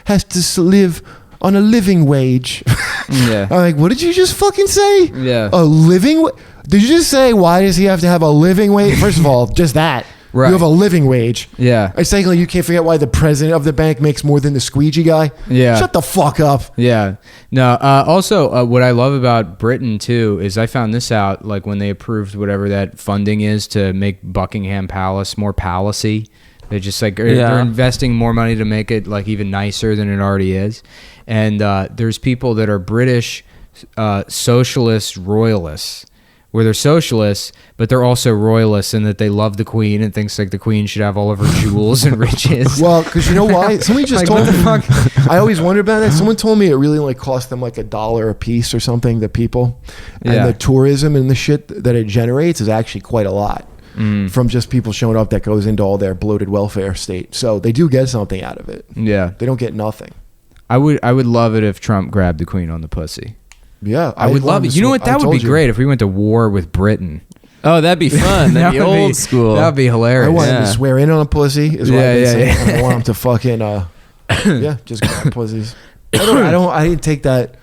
has to live on a living wage?" Yeah. I'm like, what did you just fucking say? Yeah. A living? Did you just say why does he have to have a living wage? First of all, just that. Right. You have a living wage. Yeah. It's like you can't forget why the president of the bank makes more than the squeegee guy. Yeah. Shut the fuck up. Yeah. No. Also, what I love about Britain too is I found this out like when they approved whatever that funding is to make Buckingham Palace more palacey. They're just like they're investing more money to make it like even nicer than it already is. And there's people that are British socialist royalists, where they're socialists, but they're also royalists in that they love the Queen and thinks like the Queen should have all of her jewels and riches. Well, because you know why? Somebody just Like, told what me. the fuck? I always wondered about that. Someone told me it really only cost them like $1 a piece or something. The people and Yeah. the tourism and the shit that it generates is actually quite a lot from just people showing up. That goes into all their bloated welfare state. So they do get something out of it. Yeah. They don't get nothing. I would love it if Trump grabbed the Queen on the pussy. Yeah, I would love it. You know what? That would be great if we went to war with Britain. Oh, that'd be fun. That'd be old school. That would be hilarious. I want him to swear in on a pussy. Is what I've been saying. And I want him to fucking just grab pussies. I didn't take that.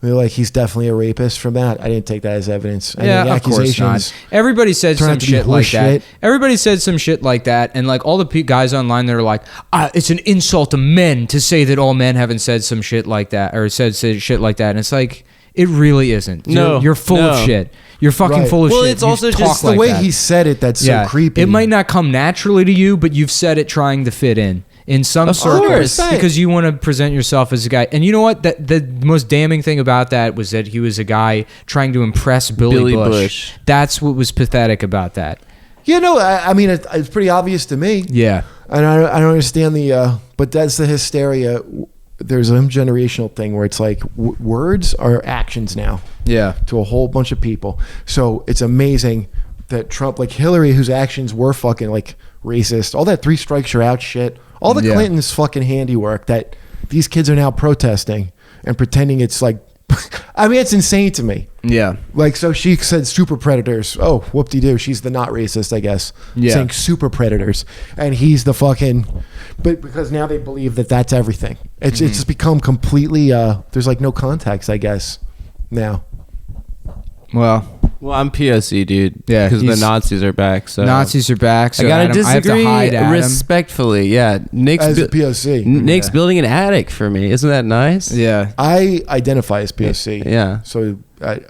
Like he's definitely a rapist from that. I didn't take that as evidence. Of course not. Everybody said some shit like that. Everybody said some shit like that, and like all the guys online that are like, it's an insult to men to say that all men haven't said some shit like that or said shit like that. And it's like, It really isn't. No, You're full of shit. You're fucking Right. full of Well, shit. it's You also talk just the like way that. he said it that's so creepy. It might not come naturally to you, but you've said it trying to fit in some Of circles, course. because you want to present yourself as a guy. And you know what? The most damning thing about that was that he was a guy trying to impress Billy Bush. That's what was pathetic about that. You know, I mean, it's pretty obvious to me. Yeah. And I don't understand but that's the hysteria. There's a generational thing where it's like words are actions now. Yeah. To a whole bunch of people. So it's amazing that Trump, like Hillary, whose actions were fucking like racist, all that 3 strikes you're out shit, all the Clintons fucking handiwork that these kids are now protesting and pretending it's like, I mean, it's insane to me. Yeah. Like, so she said super predators. Oh, whoop-de-doo. She's the not racist, I guess. Yeah. Saying super predators. And he's the fucking... But because now they believe that that's everything. It's just become completely... there's like no context, I guess, now. Well, I'm POC, dude. Yeah, because the he's- Nazis are back. So Nazis are back. So I gotta Adam, I have to disagree hide Adam. respectfully. Yeah, Nick's As a POC. Nick's building an attic for me. Isn't that nice? Yeah. I identify as POC. Yeah. So I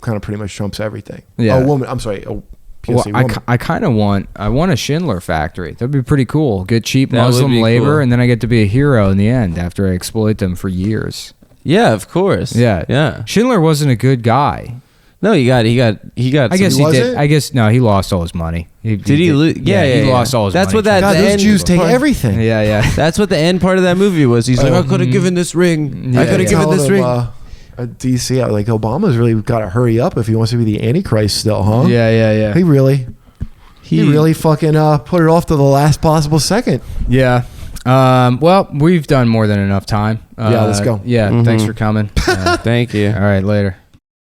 kind of pretty much trumps everything. Yeah. A woman... I'm sorry. A POC Well, woman. I kind of want a Schindler factory. That'd be pretty cool. Get cheap That would Muslim be labor, cool. and then I get to be a hero in the end after I exploit them for years. Yeah, of course. Yeah. Schindler wasn't a good guy. No, he got. I guess he was did. it? I guess no, he lost all his money. Did he lose? Yeah, he lost all his That's money. what that. God, the those end Jews take part- everything. Yeah. That's what the end part of that movie was. He's like, I could have given this ring. I could have given this ring. At DC, I was like, Obama's really got to hurry up if he wants to be the Antichrist still, huh? Yeah. He really fucking put it off to the last possible second. Yeah. Well, we've done more than enough time. Yeah, let's go. Yeah, thanks for coming. Thank you. All right, later.